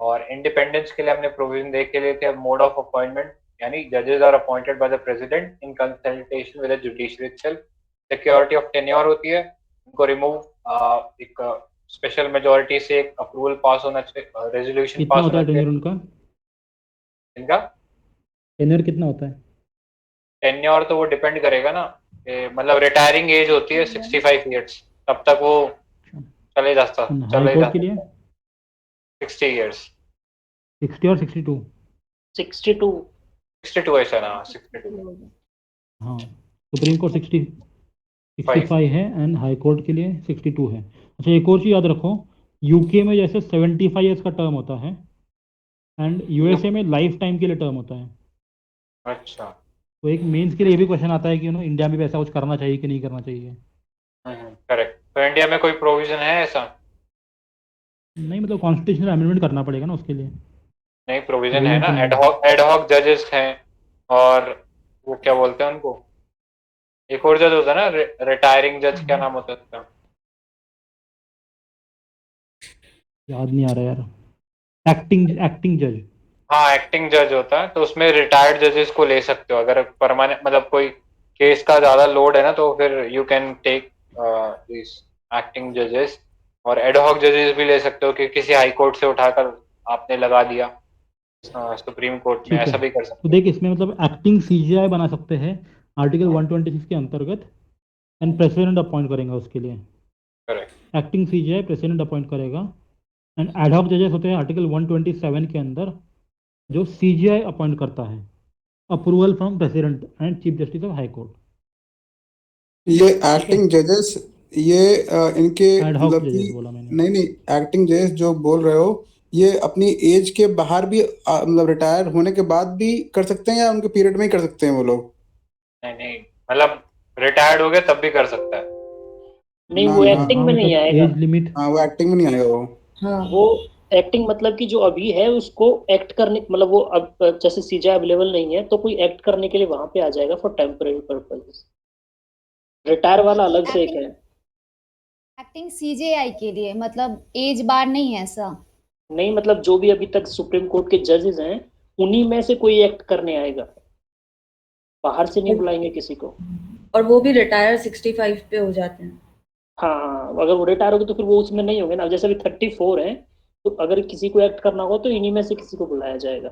Speaker 4: और independence के लिए हमने प्रोविजन देख के लिए थे मोड ऑफ अपॉइंटमेंट, यानी जजेस are appointed by the president in consultation with the judiciary itself. Security of tenure होती है, उनको रिमूव एक स्पेशल मेजॉरिटी से एक अप्रूवल पास होना चाहिए, रेजोल्यूशन
Speaker 3: कितना
Speaker 4: पास
Speaker 3: होता
Speaker 4: होना
Speaker 3: है टेन्योर
Speaker 4: चाहिए।
Speaker 3: उनका?
Speaker 4: इनका
Speaker 3: टेन्योर कितना होता है?
Speaker 4: टेन्योर तो वो डिपेंड करेगा ना, मतलब रिटायरिंग एज होती है 65 इयर्स, तब तक वो चले जाता
Speaker 3: हाई कोर्ट के लिए
Speaker 4: 60 इयर्स,
Speaker 3: 60 और 62?
Speaker 6: 62
Speaker 4: ऐसा ना, 62।
Speaker 3: हाँ, सुप्रीम कोर्ट 65 है एंड हाई कोर्ट के लिए 62 है। अच्छा, एक और चीज़ याद रखो, यूके में जैसे 75 ईयर्स का टर्म होता है एंड यूएसए में लाइफ टाइम के लिए टर्म होता है।
Speaker 4: अच्छा,
Speaker 3: तो एक मेंस के लिए भी क्वेश्चन आता है कि इंडिया में भी ऐसा कुछ करना चाहिए कि नहीं करना चाहिए।
Speaker 4: करेक्ट। तो इंडिया में कोई प्रोविजन है ऐसा?
Speaker 3: नहीं, मतलब कॉन्स्टिट्यूशनल अमेंडमेंट करना पड़ेगा ना उसके लिए।
Speaker 4: नहीं, प्रोविजन है ना,
Speaker 3: Provision तो नहीं।
Speaker 4: एडहॉक जजेस हैं, और वो क्या बोलते हैं उनको, एक और जज होता है ना, रिटायरिंग जज, क्या नाम होता है उसका?
Speaker 3: याद नहीं आ रहा यार। एक्टिंग जज।
Speaker 4: हाँ, एक्टिंग जज होता है, तो उसमें रिटायर्ड जजेस को ले सकते हो। अगर परमानेंट मतलब कोई केस का ज्यादा लोड है ना, तो फिर you can take this acting जजेस। और एडहॉक जजेस भी ले सकते हो कि किसी हाई कोर्ट से उठाकर आपने लगा दिया सुप्रीम कोर्ट में,
Speaker 3: ठीक
Speaker 4: ऐसा
Speaker 3: है,
Speaker 4: भी कर
Speaker 3: तो
Speaker 4: सकते
Speaker 3: देख इसमें मतलब एक्टिंग सीजीआई बना सकते हैं आर्टिकल 126 के अंतर्गत एंड प्रेसिडेंट अपॉइंट करेंगे उसके लिए।
Speaker 4: Correct.
Speaker 3: Acting CJI president appoint करेगा एंड एडहॉक जजेस होते हैं आर्टिकल 127 के अंदर, जो सीजीआई अपॉइंट करता है approval from president and chief justice of high court.
Speaker 8: ये एक्टिंग जजेस, ये इनके
Speaker 3: एडहॉक
Speaker 8: मतलब
Speaker 3: जजेस
Speaker 8: कि
Speaker 3: बोला मैंने।
Speaker 8: नहीं, एक्टिंग जजेस जो बोल रहे हो, ये अपनी एज के बाहर भी मतलब रिटायर होने के बाद भी कर सकते हैं या उनके पीरियड में ही कर सकते हैं वो लोग?
Speaker 4: नहीं, मतलब रिटायर्ड हो गए तब भी कर सकता है।
Speaker 6: नहीं,
Speaker 8: ना
Speaker 6: वो
Speaker 8: ना,
Speaker 6: एक्टिंग में नहीं आएगा।
Speaker 3: एज लिमिट,
Speaker 8: हाँ वो एक्टिंग में नहीं आएगा वो।
Speaker 1: हाँ,
Speaker 6: वो एक्टिंग मतलब कि जो अभी है उसको एक्ट करने, मतलब वो अब जैसे सीजीआई अवेलेबल नहीं है तो कोई एक्ट करने के लिए वहां पे आ जाएगा फॉर टेम्पररी पर्पस। रिटायर वाला अलग से एक है।
Speaker 2: एक्टिंग सीजेआई के लिए मतलब एज बार नहीं है ऐसा?
Speaker 6: नहीं, मतलब जो भी अभी तक सुप्रीम कोर्ट के जजेस हैं उन्हीं में से कोई एक्ट करने आएगा, बाहर से नहीं बुलाएंगे किसी को।
Speaker 1: और वो भी रिटायर 65 पे हो जाते हैं।
Speaker 6: हाँ, अगर वो रिटायर होगे तो फिर वो उसमें नहीं होंगे ना। जैसे अभी 34 है, तो अगर किसी को एक्ट करना हो तो इन्हीं में से किसी को बुलाया जाएगा।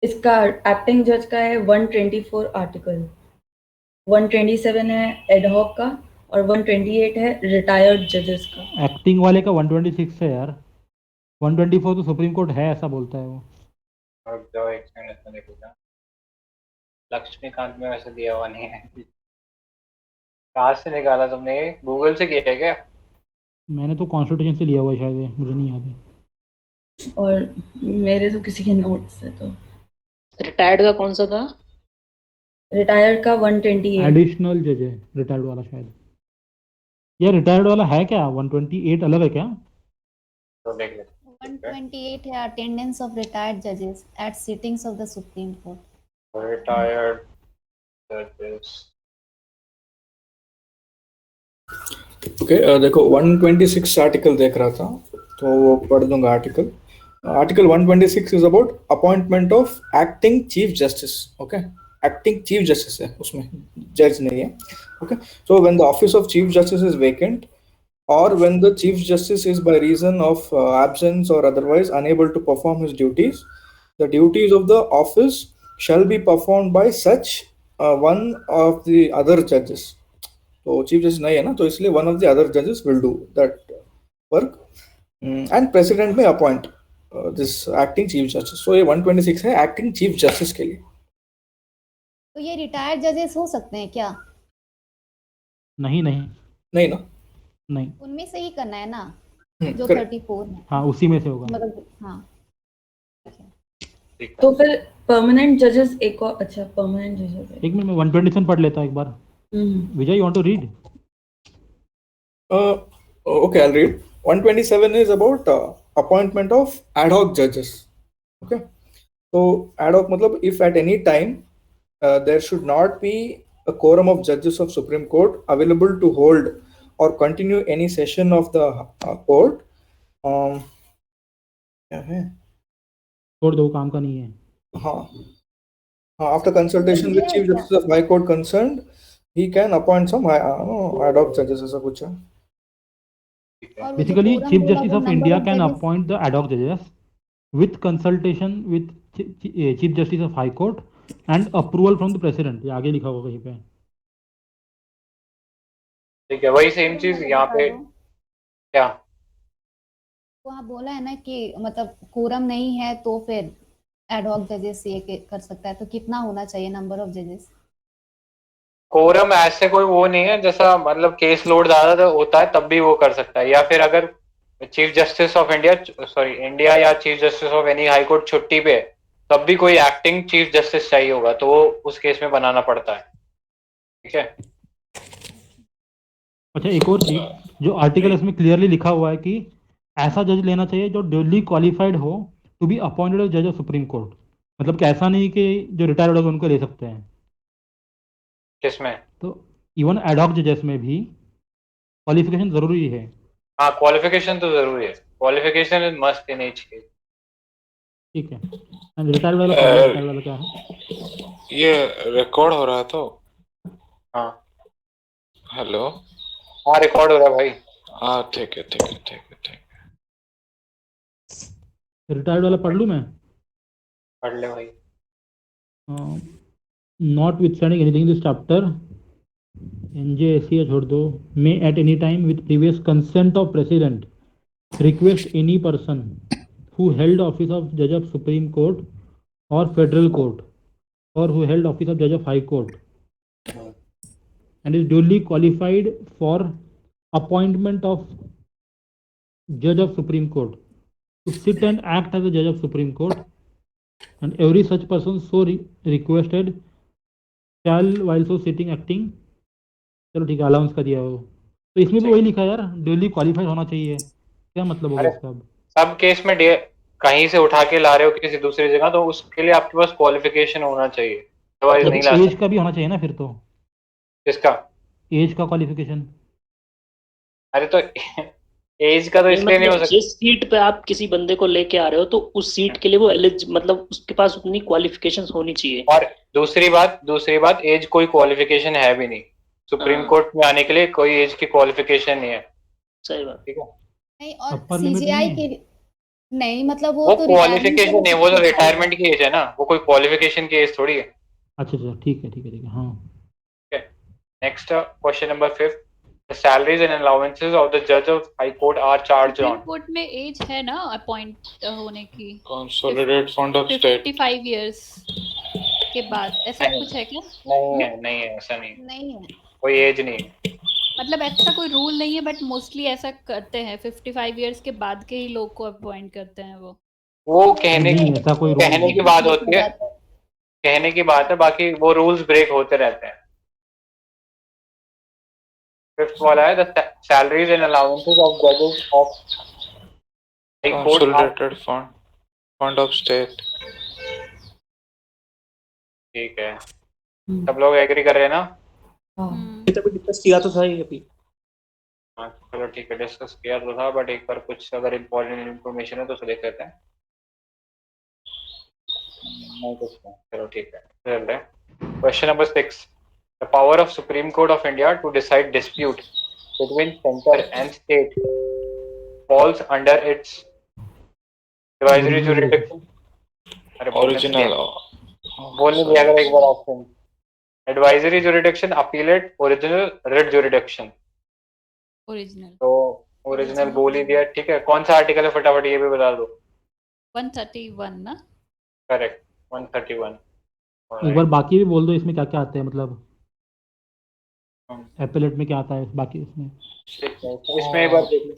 Speaker 1: इसका एक्टिंग जज का है 124 आर्टिकल, 127 है एडहॉक का, और 128 है रिटायर्ड जजेस का।
Speaker 3: एक्टिंग वाले का 126 है यार, 124 तो सुप्रीम कोर्ट है ऐसा बोलता है वो।
Speaker 4: और जाओ एक सेकंड, इसमें देखो, लक्ष्मीकांत में वैसे दिया हुआ नहीं है। कहाँ से निकाला तुमने? गूगल से किया है क्या?
Speaker 3: मैंने तो कॉन्स्टिट्यूशन से लिया हुआ है शायद, ये मुझे नहीं याद है।
Speaker 1: और मेरे तो किसी के नोट्स है। तो
Speaker 6: रिटायर्ड का कौन सा था?
Speaker 1: रिटायर्ड का 128।
Speaker 3: एडिशनल जज है रिटायर्ड वाला शायद। यार रिटायर्ड वाला है क्या? 128 अलग है क्या?
Speaker 4: तो देख लेते
Speaker 2: 128 है अटेंडेंस ऑफ रिटायर्ड जजेस at sittings of the supreme court.
Speaker 4: हैं। रिटायर्ड जजेस,
Speaker 9: ओके, देखो 126 आर्टिकल देख रहा था तो वो पढ़ दूंगा। Article 126 is about appointment of acting chief justice. Okay, acting chief justice है, उसमें जज नहीं है। Okay, so when the office of chief justice is vacant or when the Chief Justice is by reason of absence or otherwise unable to perform his duties, the duties of the office shall be performed by such one of the other judges. तो chief justice नहीं है ना, तो इसलिए one of the other जजेस will do that work and president may appoint this acting chief justice. So ये 126 है acting chief justice के लिए.
Speaker 2: तो ये रिटायर्ड जजेस हो सकते हैं क्या?
Speaker 3: नहीं नहीं
Speaker 9: नहीं ना,
Speaker 3: नहीं,
Speaker 2: उनमें से ही करना है ना जो
Speaker 9: correct.
Speaker 2: 34 है,
Speaker 3: हाँ उसी में से होगा.
Speaker 2: मतलब हाँ.
Speaker 1: तो फिर परमानेंट जजेस एक और, अच्छा परमानेंट जजेस
Speaker 3: एक मिनट में 127 पढ़ लेता हूँ एक बार. Vijay, you want to read?
Speaker 9: Okay, I'll read. 127 is about appointment of ad hoc judges. Okay, so ad hoc मतलब if at any time there should not be a quorum of judges of Supreme Court available to hold or continue any session of the court. क्या है?
Speaker 3: छोड़ दो, काम का नहीं है.
Speaker 9: हाँ, after consultation with Chief Justice of High Court concerned, he can appoint some ad hoc judges. ऐसा कुछ है.
Speaker 2: और वो जो
Speaker 3: Basically,
Speaker 2: quorum
Speaker 3: Chief
Speaker 2: बोला
Speaker 3: Justice
Speaker 2: वो
Speaker 3: of
Speaker 2: number
Speaker 3: India
Speaker 2: of
Speaker 3: can
Speaker 2: judges-
Speaker 3: appoint the ad hoc judges with consultation with Chief Justice of High Court and approval from the President. ये आगे लिखा होगा कहीं पे.
Speaker 4: ठीक है, वही सेम चीज यहाँ पे क्या
Speaker 2: वहाँ बोला है ना कि मतलब कोरम नहीं है तो फिर एड हॉक जजेस ये कर सकता है, तो कितना होना चाहिए नंबर ऑफ जजेस?
Speaker 4: कोरम ऐसे कोई वो नहीं है, जैसा मतलब केस लोड ज्यादा होता है तब भी वो कर सकता है, या फिर अगर चीफ जस्टिस ऑफ इंडिया या chief justice of any high court छुट्टी पे तब भी कोई एक्टिंग चीफ जस्टिस चाहिए होगा, तो वो उस केस में बनाना पड़ता है. ठीक है.
Speaker 3: अच्छा, एक और चीज, जो आर्टिकल इसमें क्लियरली लिखा हुआ है कि ऐसा जज लेना चाहिए जो ड्यूली क्वालिफाइड हो टू बी अपॉइंटेड जज ऑफ सुप्रीम कोर्ट. मतलब कि ऐसा नहीं कि जो रिटायर्ड होगा उनको ले सकते हैं.
Speaker 4: किसमें?
Speaker 3: तो इवन एड हॉक जजेस में भी क्वालिफिकेशन जरूरी है.
Speaker 4: हाँ, क्वालिफिकेशन तो जरूरी है. Qualification is must in H case.
Speaker 3: ठीक है. रिटायर्ड वाला क्या है?
Speaker 10: ये रिकॉर्ड हो रहा तो.
Speaker 4: हाँ
Speaker 10: हेलो.
Speaker 4: हाँ, रिकॉर्ड हो रहा है भाई.
Speaker 10: हाँ ठीक है ठीक है ठीक है ठीक है.
Speaker 3: रिटायर्ड वाला पढ़ लूँ मैं?
Speaker 4: पढ़ ले भाई.
Speaker 3: Notwithstanding anything in this chapter, NJSC छोड़ दो, may at any time with previous consent of president request any person who held office of judge of Supreme Court or Federal Court or who held office of judge of High Court and is duly qualified for appointment of judge of Supreme Court to sit and act as a judge of Supreme Court, and every such person so requested shall while so sitting acting. चलो ठीक है, allowance का दिया हो, तो इसमें भी वही लिखा है यार, ड्यूली क्वालिफाइड होना चाहिए. क्या मतलब होगा इसका? अब
Speaker 4: सब केस में कहीं से उठा के ला रहे हो किसी दूसरी जगह, तो उसके लिए आपके पास क्वालिफिकेशन होना चाहिए, अदरवाइज नहीं ला
Speaker 3: एज
Speaker 4: सकते.
Speaker 3: का भी होना चाहिए ना फिर तो.
Speaker 4: किसका?
Speaker 3: एज का क्वालिफिकेशन.
Speaker 4: अरे तो एज का तो इसलिए नहीं हो
Speaker 6: मतलब
Speaker 4: सकता.
Speaker 6: जिस सीट पे आप किसी बंदे को लेके आ रहे हो तो उस सीट के लिए वो मतलब उसके पास उतनी क्वालिफिकेशंस होनी चाहिए.
Speaker 4: और दूसरी बात एज कोई क्वालिफिकेशन है भी नहीं. सुप्रीम
Speaker 6: हाँ.
Speaker 4: कोर्ट में आने के लिए कोई एज की क्वालिफिकेशन नहीं है.
Speaker 6: सही बात.
Speaker 4: ठीक है.
Speaker 2: नहीं, और
Speaker 3: Upper limit
Speaker 2: सीजीआई
Speaker 3: नहीं
Speaker 2: के नहीं, मतलब वो
Speaker 4: वो
Speaker 2: तो
Speaker 4: क्वालिफिकेशन है, वो तो रिटायरमेंट की एज है ना, वो कोई क्वालिफिकेशन की एज थोड़ी है.
Speaker 3: अच्छा अच्छा, ठीक है ठीक है ठीक है. हाँ,
Speaker 4: next question number 5. The salaries and allowances of the judge of high court are charged
Speaker 7: supreme
Speaker 4: on.
Speaker 7: Court में एज है ना अपॉइंट होने की,
Speaker 10: consolidated fund of state.
Speaker 7: 55 years के बाद, ऐसा कुछ है क्या?
Speaker 4: नहीं है, ऐसा नहीं,
Speaker 2: नहीं है.
Speaker 4: कोई एज नहीं है.
Speaker 7: मतलब ऐसा कोई रूल नहीं है, बट मोस्टली ऐसा करते हैं, 55 इयर्स के बाद के ही लोग को अपॉइंट करते हैं
Speaker 4: वो कहने
Speaker 3: नहीं ऐसा कोई रूल
Speaker 4: कहने
Speaker 3: नहीं.
Speaker 4: की बात होती है, कहने की बात है, बाकी वो रूल्स ब्रेक होते रहते हैं. 5th वाला है, the salaries and allowances of judges of high court are.
Speaker 10: Consolidated fund of state.
Speaker 4: ठीक है, सब लोग एग्री कर रहे हैं ना?
Speaker 5: ये तो डिस्कस किया तो था ये अभी.
Speaker 4: हाँ, चलो ठीक है, डिस्कस किया तो था, बट एक बार कुछ अगर इम्पोर्टेंट इन्फॉर्मेशन है तो उसे देख लेते हैं. नहीं कुछ नहीं, चलो ठीक है, चल रहे हैं. Question number 6. The power of Supreme Court of India to decide dispute between center and state falls under its advisory
Speaker 3: Original
Speaker 4: jurisdiction. अरे बोलने तो
Speaker 10: Original.
Speaker 4: दिया बोलने दिया
Speaker 10: Sorry.
Speaker 4: अगर एक बार option advisory jurisdiction, appellate, original, writ jurisdiction.
Speaker 7: Original
Speaker 4: तो ओरिजिनल बोल ही दिया, ठीक है। कौन सा आर्टिकल है फटाफट ये भी बता दो।
Speaker 7: 131 ना।
Speaker 4: करेक्ट 131।
Speaker 3: एक बार बाकी भी बोल दो, इसमें क्या क्या आते हैं, मतलब
Speaker 4: हम्म,
Speaker 3: एपेलेट में क्या आता है बाकी इसमें।
Speaker 4: ठीक है, तो इसमें एक बार देख लो।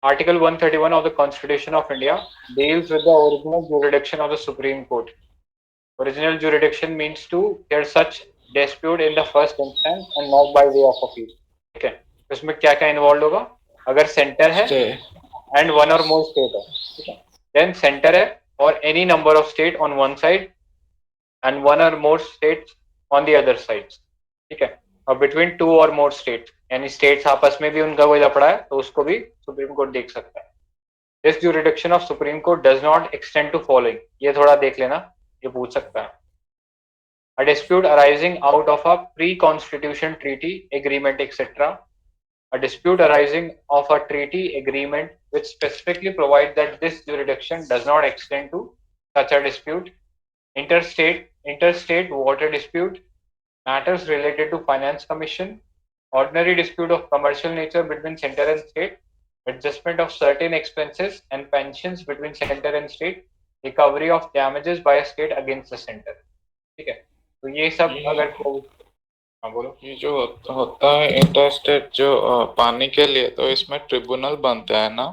Speaker 4: Article 131 of the Constitution of India deals with the original jurisdiction of the Supreme Court. Original jurisdiction means to hear such dispute in the first instance and not by way of appeal. ठीक है, तो इसमें क्या क्या involve होगा? अगर centre है
Speaker 10: Stay.
Speaker 4: And one or more state है, ठीक है, देन सेंटर है और any number of state on one side and one or more state on the other side, ठीक है, और बिटवीन टू और मोर स्टेट, यानी स्टेट्स आपस में भी उनका कोई लफड़ा है तो उसको भी सुप्रीम कोर्ट देख सकता है। This jurisdiction of supreme court does not extend to following, ये थोड़ा देख लेना, ये पूछ सकता है। A dispute arising out of a pre-constitution treaty, agreement, etc. A dispute arising of a treaty agreement which specifically provides that this jurisdiction does not extend to such a dispute. Interstate water dispute, matters related to finance commission, ordinary dispute of commercial nature between center and state, adjustment of certain expenses and pensions between center and state, recovery of damages by a state against the center। ठीक है, तो ये सब अगर हाँ बोलो।
Speaker 10: ये जो होता है इंटरस्टेट जो पानी के लिए, तो इसमें ट्रिब्यूनल बनता है ना।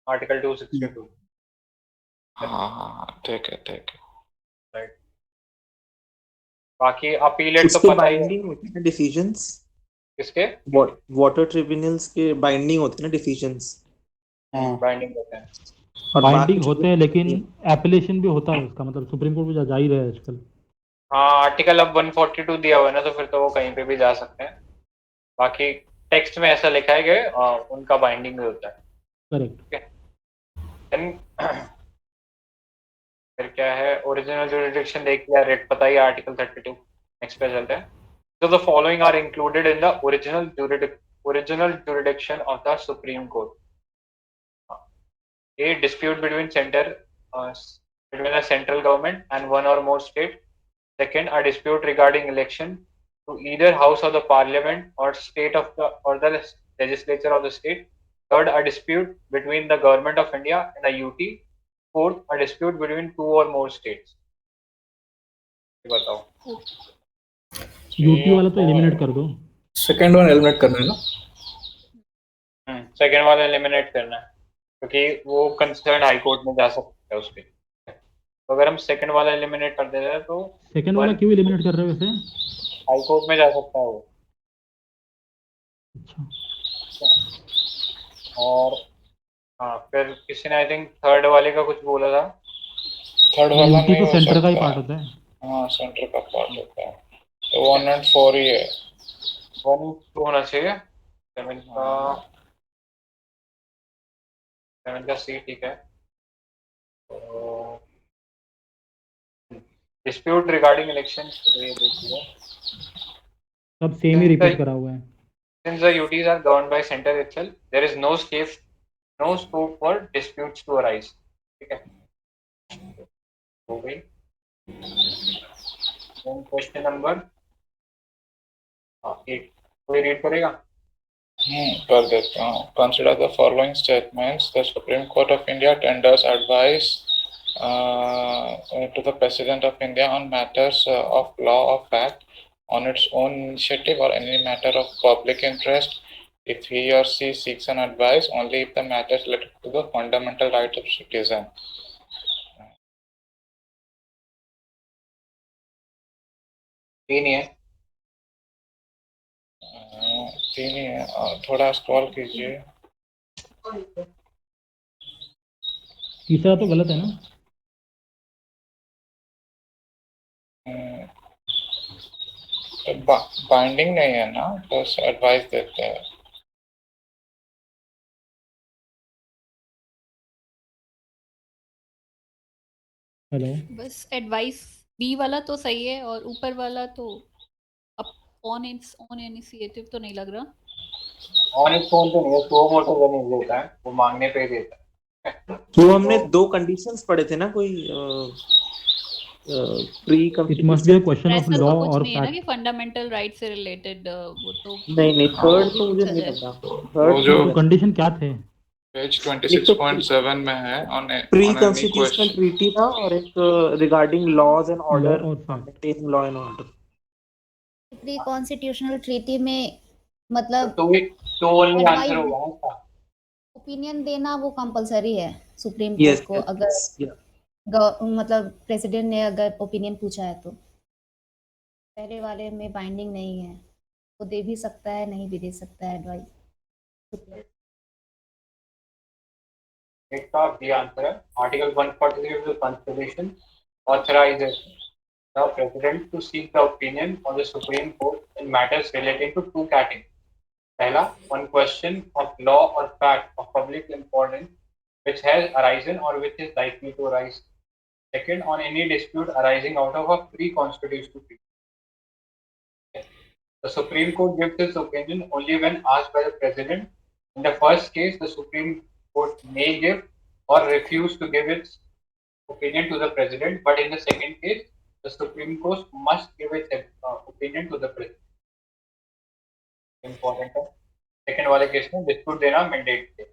Speaker 4: आर्टिकल 262।
Speaker 10: हाँ ठीक है ठीक है।
Speaker 4: राइट, बाकी अपीलेट तो
Speaker 5: उसके
Speaker 4: पता ही है
Speaker 5: बाइंडिंग होते हैं डिसीजंस,
Speaker 4: किसके
Speaker 5: वाटर ट्रिब्यूनल्स के बाइंडिंग होते हैं ना डिसीजंस।
Speaker 4: बाइंडिंग होते हैं।
Speaker 5: और बाकी
Speaker 3: बाइंडिंग
Speaker 5: जो
Speaker 3: होते हैं लेकिन एप्लीकेशन भी होता है उसका, मतलब सुप्रीम कोर्ट में जा ही रहा है आजकल।
Speaker 4: हाँ, आर्टिकल अब 142 दिया हुआ है ना, तो फिर तो वो कहीं पे भी जा सकते हैं। बाकी टेक्स्ट में ऐसा लिखा है कि उनका बाइंडिंग भी होता है।
Speaker 3: करेक्ट।
Speaker 4: ठीक है, Then, फिर क्या है, ओरिजिनल जुरिडिक्शन देख लिया, रेट पता ही, आर्टिकल 32। नेक्स्ट पे चलते हैं। So the following are included in the original jurisdiction of the Supreme Court. A dispute between between the central government and one or more state. Second, a dispute regarding election to either house of the parliament or the legislature of the state. Third, a dispute between the government of India and a UT. Fourth, a dispute between two or more states. ये बताओ।
Speaker 3: UT वाला तो eliminate कर दो।
Speaker 9: Second one eliminate करना है ना।
Speaker 4: Second वाला एलिमिनेट करना है क्योंकि वो कंसर्न हाई कोर्ट में जा सकता है उसके। तो अगर हम सेकंड वाला एलिमिनेट कर देते हैं तो
Speaker 3: सेकंड वाला क्यों एलिमिनेट कर रहे हो वैसे?
Speaker 4: हाई कोर्ट में जा सकता है वो।
Speaker 3: अच्छा,
Speaker 4: और हाँ, फिर किसी ने आई थिंक थर्ड वाले का कुछ बोला था।
Speaker 10: थर्ड वाला
Speaker 3: यूटी
Speaker 10: नहीं
Speaker 3: तो
Speaker 10: हो
Speaker 3: सेंटर का ही
Speaker 10: सकता
Speaker 3: पार्ट
Speaker 10: है।
Speaker 3: होता है।
Speaker 10: हाँ सेंटर का पार्ट होता है, तो 1 और 4 ही है।
Speaker 4: 1 2 होना चाहिए। 7 का सी, ठीक है। तो डिस्प्यूट रिगार्डिंग इलेक्शन, ये देखिए,
Speaker 3: सब सेम ही रिपीट करा हुआ है।
Speaker 4: since the UTs are governed by center itself, there is no scope for disputes to arise। ठीक है, हो गई। क्वेश्चन नंबर 8, कोई रीड करेगा?
Speaker 10: कर देता हूँ। Consider the following statements. The Supreme Court of India tenders advice to the President of India on matters of law or fact on its own initiative or any matter of public interest if he or she seeks an advice only if the matter is related to the fundamental right of citizen.
Speaker 4: तीन ही है।
Speaker 10: तीन ही है, थोड़ा scroll कीजिए।
Speaker 3: तीसरा तो गलत है ना?
Speaker 10: बाइंडिंग नहीं है ना, बस एडवाइस देते हैं।
Speaker 3: हेलो,
Speaker 7: बस एडवाइस बी वाला तो सही है और ऊपर वाला तो ऑन इट्स ओन इनिशिएटिव तो नहीं लग रहा।
Speaker 4: ऑन इट्स ओन तो नहीं है, सो मोटो तो नहीं देता है, वो मांगने पे ही देता है।
Speaker 5: वो हमने दो कंडीशंस पढ़े थे ना, कोई pre
Speaker 3: it must be a
Speaker 5: constitution.
Speaker 3: Question of
Speaker 7: ऐसा
Speaker 3: लॉ
Speaker 7: तो कुछ
Speaker 3: और
Speaker 7: नहीं है ना
Speaker 3: फैक्ट।
Speaker 7: कि फंडामेंटल राइट से रिलेटेड वो तो
Speaker 5: नहीं
Speaker 10: हाँ,
Speaker 5: थर्ड
Speaker 7: भी
Speaker 5: तो मुझे
Speaker 7: पूछा
Speaker 5: नहीं
Speaker 7: जाए।
Speaker 5: लग रहा।
Speaker 10: वो
Speaker 5: थर्ड
Speaker 10: जो
Speaker 3: तो कंडीशन क्या थे?
Speaker 10: पेज
Speaker 5: एक तो
Speaker 10: 26.7 में है on
Speaker 5: pre
Speaker 10: on any
Speaker 5: constitutional
Speaker 10: question.
Speaker 5: Treaty था, और एक regarding laws and
Speaker 3: law
Speaker 5: order,
Speaker 3: और fact.
Speaker 5: Maintaining law and order.
Speaker 2: Pre constitutional treaty में मतलब
Speaker 4: तो ओनली आंसर
Speaker 2: एडवाइस
Speaker 4: होगा ना इसका।
Speaker 2: ओपिनियन देना वो कंपलसरी है सुप्रीम
Speaker 5: यस
Speaker 2: कोर्ट को, अगर मतलब प्रेसिडेंट ने अगर ओपिनियन पूछा है तो। पहले वाले में बाइंडिंग नहीं है, वो दे भी सकता है, नहीं भी दे सकता है एडवाइस।
Speaker 4: इसका बी आंसर है। Article 143 of the Constitution authorizes the President to seek the opinion of the Supreme Court in matters relating to two categories. पहला, on question of law or fact of public importance which has arisen or which is likely to arise. Second, on any dispute arising out of a pre-constitutional treaty. The Supreme Court gives its opinion only when asked by the President. In the first case, the Supreme Court may give or refuse to give its opinion to the President, but in the second case, the Supreme Court must give its opinion to the President. Important है. Second वाले case में dispute देना mandate है.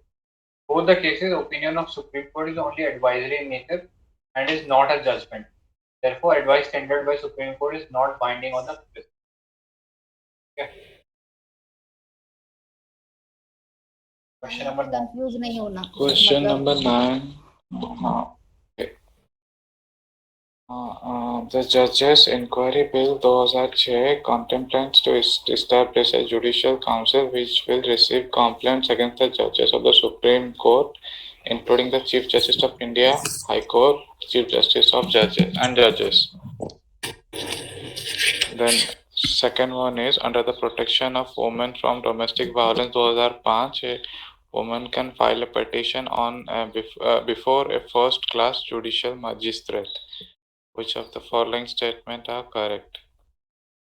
Speaker 4: Both the cases, opinion of Supreme Court is only advisory in nature and is not a judgment. Therefore, advice tendered by Supreme Court is not binding on the President. Okay. Question number 9.
Speaker 2: Confuse नहीं होना।
Speaker 10: Question
Speaker 2: मतलब
Speaker 10: number 9. हाँ. The Judges Inquiry Bill 2006 contemplates to establish a judicial council which will receive complaints against the judges of the Supreme Court, including the Chief Justice of India, High Court, Chief Justice of Judges and Judges. Then second one is under the protection of women from domestic violence 2005, a woman can file a petition on before a first class judicial magistrate. Which of the following statement are correct?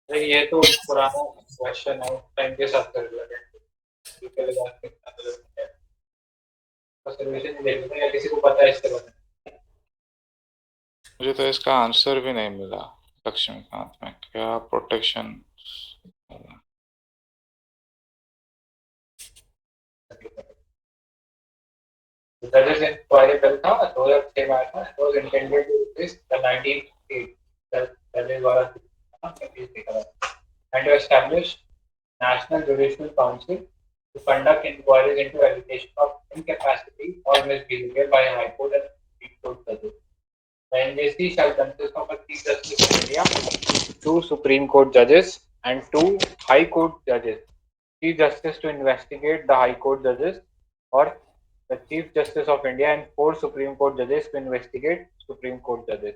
Speaker 4: ये तो पुराना question है, time के साथ कर लगे। किसी को पता है इसके बारे में?
Speaker 10: मुझे तो इसका आंसर भी नहीं मिला लक्ष्मीकांत में। क्या प्रोटेक्शन?
Speaker 4: Judges Inquiry Bill था 2006 में आया था. It was intended to replace the 1908 Judges द्वारा and to establish National Judicial Council to conduct inquiries into allegation of incapacity or misbehavior by High Court and Supreme Court judges. The NJC shall consist of a Chief Justice of India, 2 Supreme Court judges, and 2 High Court judges. Chief Justice to investigate the High Court judges, or the Chief Justice of India and 4 Supreme Court judges to investigate Supreme Court judges.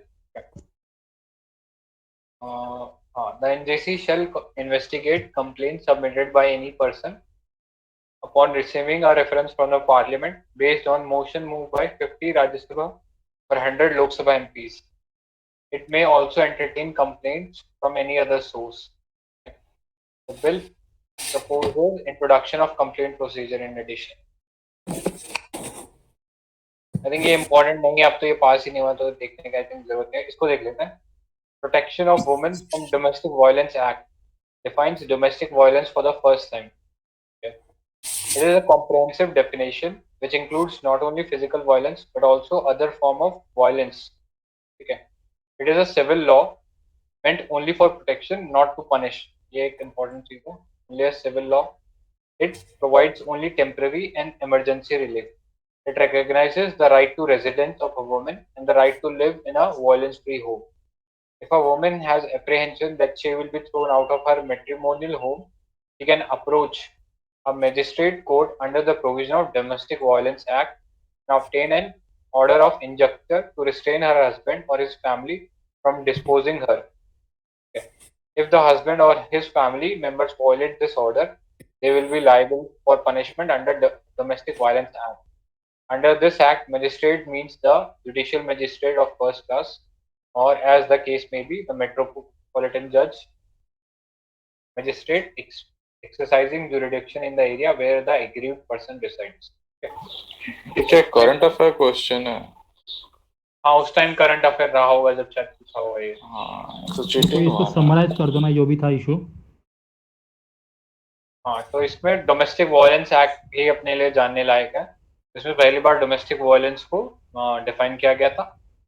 Speaker 4: The NJC shall investigate complaints submitted by any person upon receiving a reference from the Parliament based on motion moved by 50 Rajya Sabha or 100 Lok Sabha MPs. It may also entertain complaints from any other source. The bill proposes introduction of complaint procedure in addition. I think ये important नहीं है, अब तो ये पास ही नहीं हुआ तो देखने का I think जरूरत है. इसको देख लेते हैं. Protection of Women from Domestic Violence Act defines domestic violence for the first time. Okay. It is a comprehensive definition which includes not only physical violence but also other form of violence. Okay. It is a civil law meant only for protection, not to punish. ये एक important चीज है. Only a civil law. It provides only temporary and emergency relief. It recognizes the right to residence of a woman and the right to live in a violence-free home. If a woman has apprehension that she will be thrown out of her matrimonial home, she can approach a magistrate court under the provision of Domestic Violence Act and obtain an order of injuncture to restrain her husband or his family from disposing her. Okay. If the husband or his family members violate this order, they will be liable for punishment under the Domestic Violence Act. Under this act, magistrate means the judicial magistrate of first class, or as the case may be, the metropolitan judge, magistrate exercising jurisdiction in the area where the aggrieved person resides.
Speaker 10: ठीक है, current affair question है.
Speaker 4: हाँ, उस time current affair रहा होगा जब शायद पूछा होगा ये.
Speaker 10: हाँ, तो
Speaker 3: तो
Speaker 10: चीटिंग
Speaker 3: इसको
Speaker 10: हुआ ना.
Speaker 3: समराइज कर दो ना, जो भी था इशू.
Speaker 4: हाँ, तो इसमें डोमेस्टिक वायलेंस एक्ट भी अपने लिए जानने लायक है. इसमें पहली बार डोमेस्टिक वायलेंस को डिफाइन किया गया था,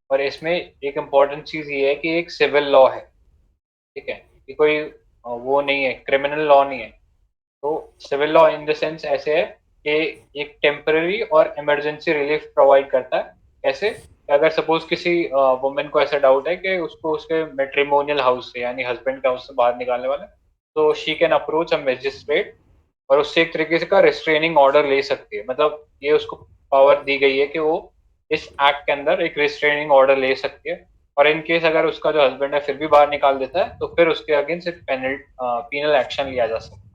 Speaker 4: और इसमें एक इम्पॉर्टेंट चीज ये है कि एक सिविल लॉ है. ठीक है, ये कोई वो नहीं है, क्रिमिनल लॉ नहीं है. तो civil law in the sense ऐसे है कि एक टेम्पररी और इमरजेंसी रिलीफ प्रोवाइड करता है. कैसे? अगर सपोज किसी वुमेन को ऐसा डाउट है कि उसको उसके मैट्रिमोनियल हाउस से यानी हस्बैंड के हाउस से बाहर निकालने वाला है, तो she can approach a magistrate और उससे एक तरीके से का रिस्ट्रेनिंग ऑर्डर ले सकती है. मतलब ये उसको पावर दी गई है कि वो इस एक्ट के अंदर एक रिस्ट्रेनिंग ऑर्डर ले सकती है. और इन केस अगर उसका जो हस्बैंड है फिर भी बाहर निकाल देता है, तो फिर उसके अगेंस्ट एक पीनल एक्शन लिया जा सकता है.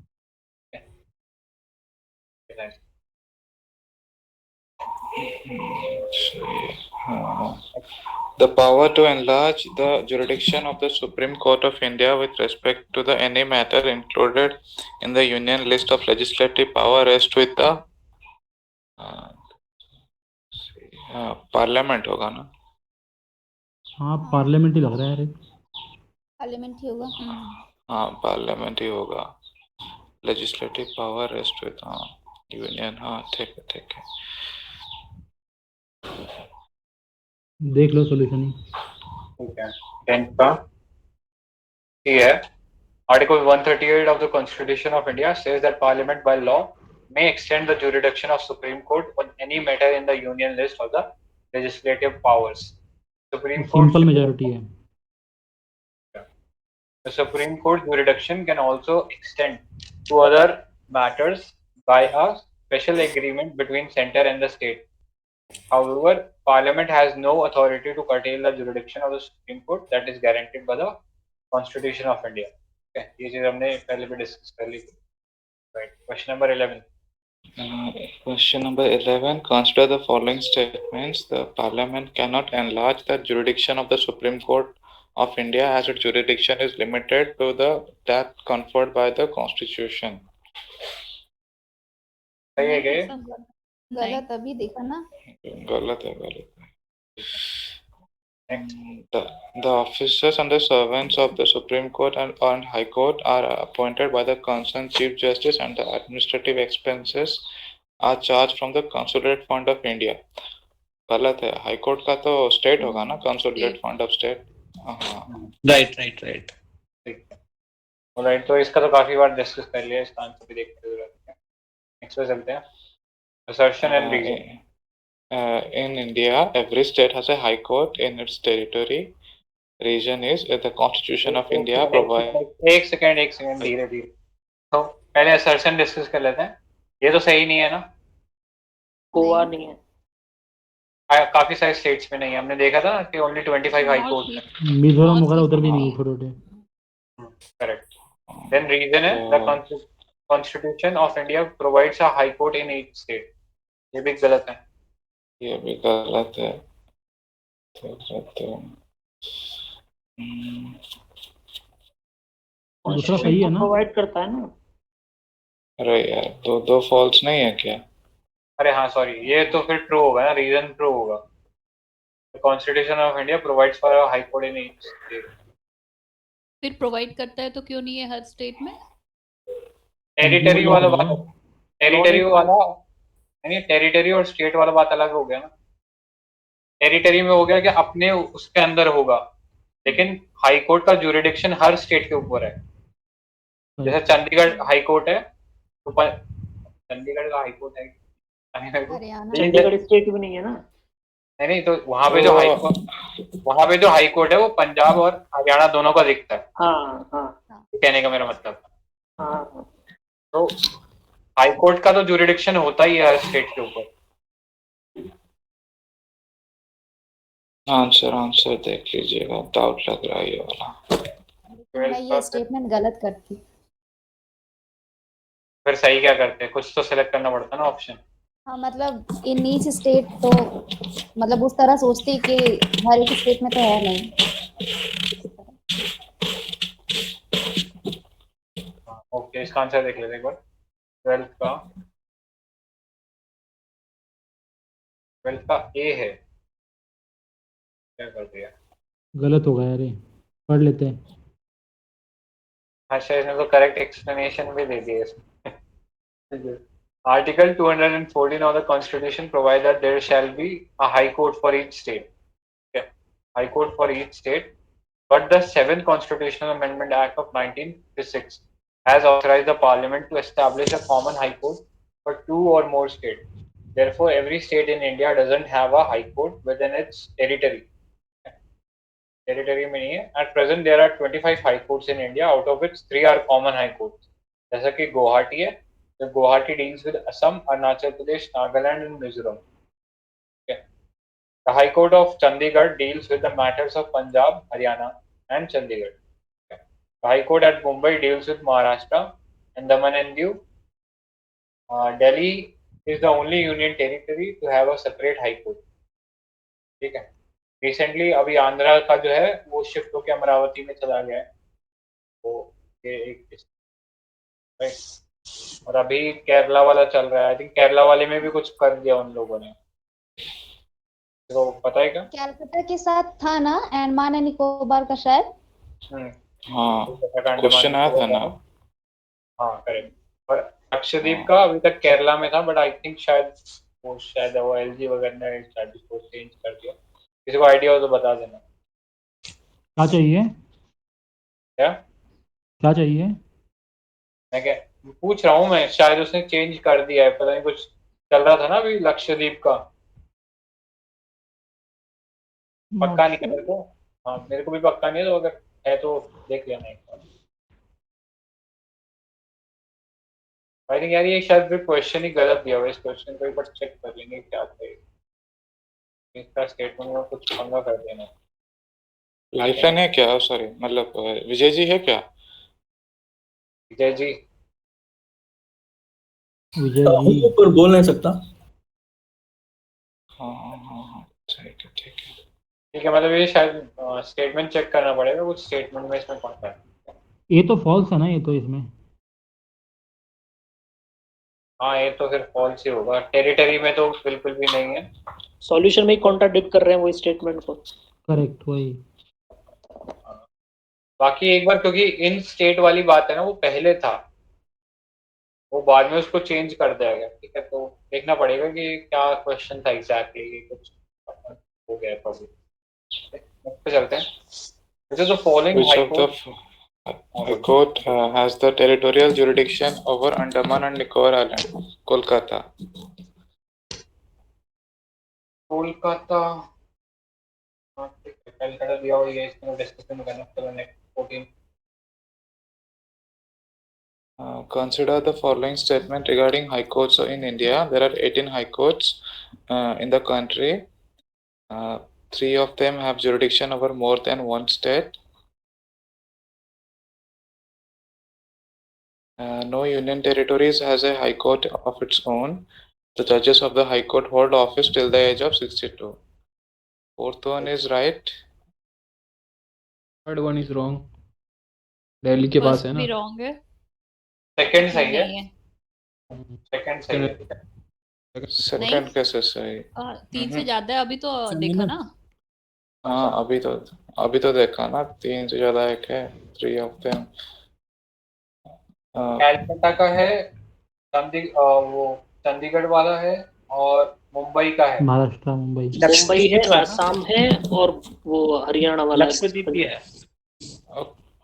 Speaker 10: The power to enlarge the jurisdiction of the Supreme Court of India with respect to the any matter included in the union list of legislative power rests with the parliament होगा ना.
Speaker 3: हाँ, parliament ही लग रहा है यार.
Speaker 2: Parliament ही होगा.
Speaker 10: हाँ, parliament ही होगा. Legislative power rest with union. हाँ, ठीक है, ठीक है.
Speaker 3: देख लो सोल्यूशन ही.
Speaker 4: ठीक है. 10th का ये है. Article 138 of the Constitution of India says that Parliament by law may extend the jurisdiction of Supreme Court on any matter in the union list of the legislative powers. Supreme Court
Speaker 3: simple majority है.
Speaker 4: The Supreme Court jurisdiction can also extend to other matters by a special agreement between center and the state. However, Parliament has no authority to curtail the jurisdiction of the Supreme Court that is guaranteed by the Constitution of India. Okay, ये चीज हमने पहले भी discuss कर ली. Right. Question number 11.
Speaker 10: Question number 11. Consider the following statements. The Parliament cannot enlarge the jurisdiction of the Supreme Court of India as its jurisdiction is limited to that conferred by the Constitution.
Speaker 4: सही है क्या?
Speaker 2: गलत. अभी देखा ना.
Speaker 10: गलत है, गलत है. The officers and the servants of the Supreme Court and High Court are appointed by the concerned Chief Justice, and the administrative expenses are charged from the Consolidated Fund of India. गलत है. High court का तो state होगा ना, consolidated fund of state.
Speaker 11: Right.
Speaker 4: Right, तो इसका तो काफी बार डिस्कस कर लिया, इसका आंसर भी देखते हुए. नेक्स्ट पे चलते हैं. Assertion and reason.
Speaker 10: In India, every state has a high court in its territory. Reason is the Constitution of India provides.
Speaker 4: एक सेकंड धीरे धीरे. तो पहले assertion डिस्कस कर लेते हैं. ये तो सही नहीं है ना.
Speaker 6: गोवा नहीं है.
Speaker 4: काफी सारे स्टेट्स में नहीं है. हमने देखा था कि ओनली 25 हाई कोर्ट है.
Speaker 3: मिजोरम वगैरह उधर भी नहीं है छोटे.
Speaker 4: करेक्ट. देन रीजन है the Constitution of India provides a high court in each state. ये भी गलत है.
Speaker 10: ये भी गलत है.
Speaker 3: दूसरा सही है ना.
Speaker 6: प्रोवाइड करता है ना.
Speaker 10: अरे यार, दो फॉल्स नहीं है क्या?
Speaker 4: अरे हाँ, सॉरी, ये तो फिर ट्रू होगा ना. रीजन ट्रू होगा. The Constitution of India provides for a high court in each state.
Speaker 7: फिर प्रोवाइड करता है तो क्यों नहीं है हर स्टेट में?
Speaker 4: टेरिटरी वाला बात, टेरिटरी वाला नहीं, टेरिटरी और स्टेट वाला बात अलग हो गया ना. टेरिटरी में हो गया कि अपने उसके अंदर होगा, लेकिन हाई कोर्ट का जुरिडिक्शन हर स्टेट के ऊपर है. जैसे चंडीगढ़ हाई कोर्ट है, तो चंडीगढ़ का हाई कोर्ट है.
Speaker 6: चंडीगढ़ स्टेट भी नहीं है ना.
Speaker 4: नहीं, तो वहाँ पे जो हाई कोर्ट है वो पंजाब और हरियाणा दोनों का दिखता है.
Speaker 6: हाँ.
Speaker 4: कहने का मेरा मतलब.
Speaker 6: हाँ.
Speaker 4: तो हाई कोर्ट का तो जुरिडिक्शन होता ही है हर स्टेट के ऊपर.
Speaker 10: आंसर देख लीजिएगा. डाउट लग रहा है ये वाला.
Speaker 2: मैं ये स्टेटमेंट गलत करती.
Speaker 4: फिर सही क्या करते? कुछ तो सिलेक्ट करना पड़ता ना ऑप्शन.
Speaker 2: हाँ, मतलब इन ईच स्टेट, तो मतलब उस तरह सोचती कि हर एक स्टेट में तो है नहीं.
Speaker 4: ओके, इसका आंसर देख लेते हैं एक बार। 12 का ए है, क्या कर दिया?
Speaker 3: गलत होगा यार ये, पढ़ लेते हैं।
Speaker 4: अच्छा, इसने तो करेक्ट एक्सप्लेनेशन भी दे दिया इसमें। Article 214 of the Constitution provides that there shall be a high court for each state. Okay, high court for each state. But the 7th Constitutional Amendment Act of 1956 has authorized the Parliament to establish a common high court for 2 or more states. Therefore, every state in India doesn't have a high court within its territory. Territory में नहीं है. At present, there are 25 high courts in India, out of which 3 are common high courts. जैसा कि गुवाहाटी है. The Guwahati deals with Assam, Arunachal Pradesh, Nagaland, and Mizoram. Okay. The High Court of Chandigarh deals with the matters of Punjab, Haryana, and Chandigarh. Okay. The High Court at Mumbai deals with Maharashtra and Daman and Diu. Delhi is the only union territory to have a separate High Court. ठीक है. Recently अभी आंध्रा का जो है वो shift होकर अमरावती में चला गया है. तो ये एक right. और अभी केरला वाला चल रहा है. आई थिंक केरला वाले में भी कुछ कर दिया उन लोगों ने, तो पता है क्या?
Speaker 2: कैलकाटा के साथ था ना, अंडमान एंड निकोबार का शायद।
Speaker 10: हाँ, क्वेश्चन आया था ना।
Speaker 4: हाँ करेक्ट। और लक्षद्वीप का अभी तक केरला में था, बट आई थिंक शायद वो एलजी वगैरह ने शायद इसको चेंज कर दिया। किसी को आइडिया हो तो बता देना।
Speaker 3: क्या चाहिए? क्या चाहिए?
Speaker 4: मैं क्या पूछ रहा हूँ, मैं शायद उसने चेंज कर दिया है, पता नहीं कुछ चल रहा था ना अभी लक्षद्वीप का, पक्का नहीं है मेरे को। हाँ मेरे को भी पक्का नहीं है, तो अगर है तो देख लेना एक बार। आई थिंक यार ये शायद फिर क्वेश्चन ही गलत दिया हुआ है। इस क्वेश्चन को एक बार चेक कर लेंगे क्या था इसका स्टेटमेंट में कुछ पंगा कर देना।
Speaker 10: लाइफलाइन है क्या? सॉरी मतलब विजय जी है क्या?
Speaker 4: विजय जी
Speaker 9: ऊपर बोल नहीं सकता।
Speaker 10: हाँ ठीक है
Speaker 4: ठीक है। मतलब ये शायद स्टेटमेंट चेक करना पड़ेगा, कुछ स्टेटमेंट में इसमें पंगा है।
Speaker 3: ये तो फॉल्स है ना, ये तो इसमें।
Speaker 4: हाँ ये तो फिर फॉल्स ही होगा, टेरिटरी में तो बिल्कुल भी नहीं है।
Speaker 6: सॉल्यूशन में ही कॉन्ट्राडिक्ट कर रहे हैं वो स्टेटमेंट को।
Speaker 3: करेक्ट वही।
Speaker 4: बाकी एक बार, क्योंकि इन स्टेट वाली बात है ना, वो पहले था, वो बाद में उसको चेंज कर दिया गया। ठीक है, तो देखना पड़ेगा कि क्या क्वेश्चन था एग्जैक्टली, कुछ हो गया प्रॉब्लम। पे चलते हैं। Which of the following
Speaker 10: High Court has the territorial jurisdiction over Andaman and Nicobar Island? Kolkata.
Speaker 4: Kolkata Calcutta दिया हुआ है, इसमें डिस्कशन करना चलो next 14।
Speaker 10: Consider the following statement regarding high courts in India. There are 18 high courts in the country. 3 of them have jurisdiction over more than one state. No union territories has a high court of its own. The judges of the high court hold office till the age of 62. Fourth one is right.
Speaker 12: Third one is wrong. Delhi के पास है ना।
Speaker 7: भी wrong है।
Speaker 4: Second सही है।
Speaker 7: नहीं है।
Speaker 4: Second सही है।
Speaker 10: सेकंड कैसे सही?
Speaker 7: 3 से ज्यादा है अभी तो देखा ना।
Speaker 10: हाँ अभी तो देखा ना, 3 से ज्यादा एक है। 3 of them.
Speaker 4: कैलकाटा का है, वो चंडीगढ़ वाला है, और मुंबई का है।
Speaker 3: महाराष्ट्र मुंबई
Speaker 6: है, आसाम है, और वो हरियाणा वाला
Speaker 12: लक्षद्वीप भी है।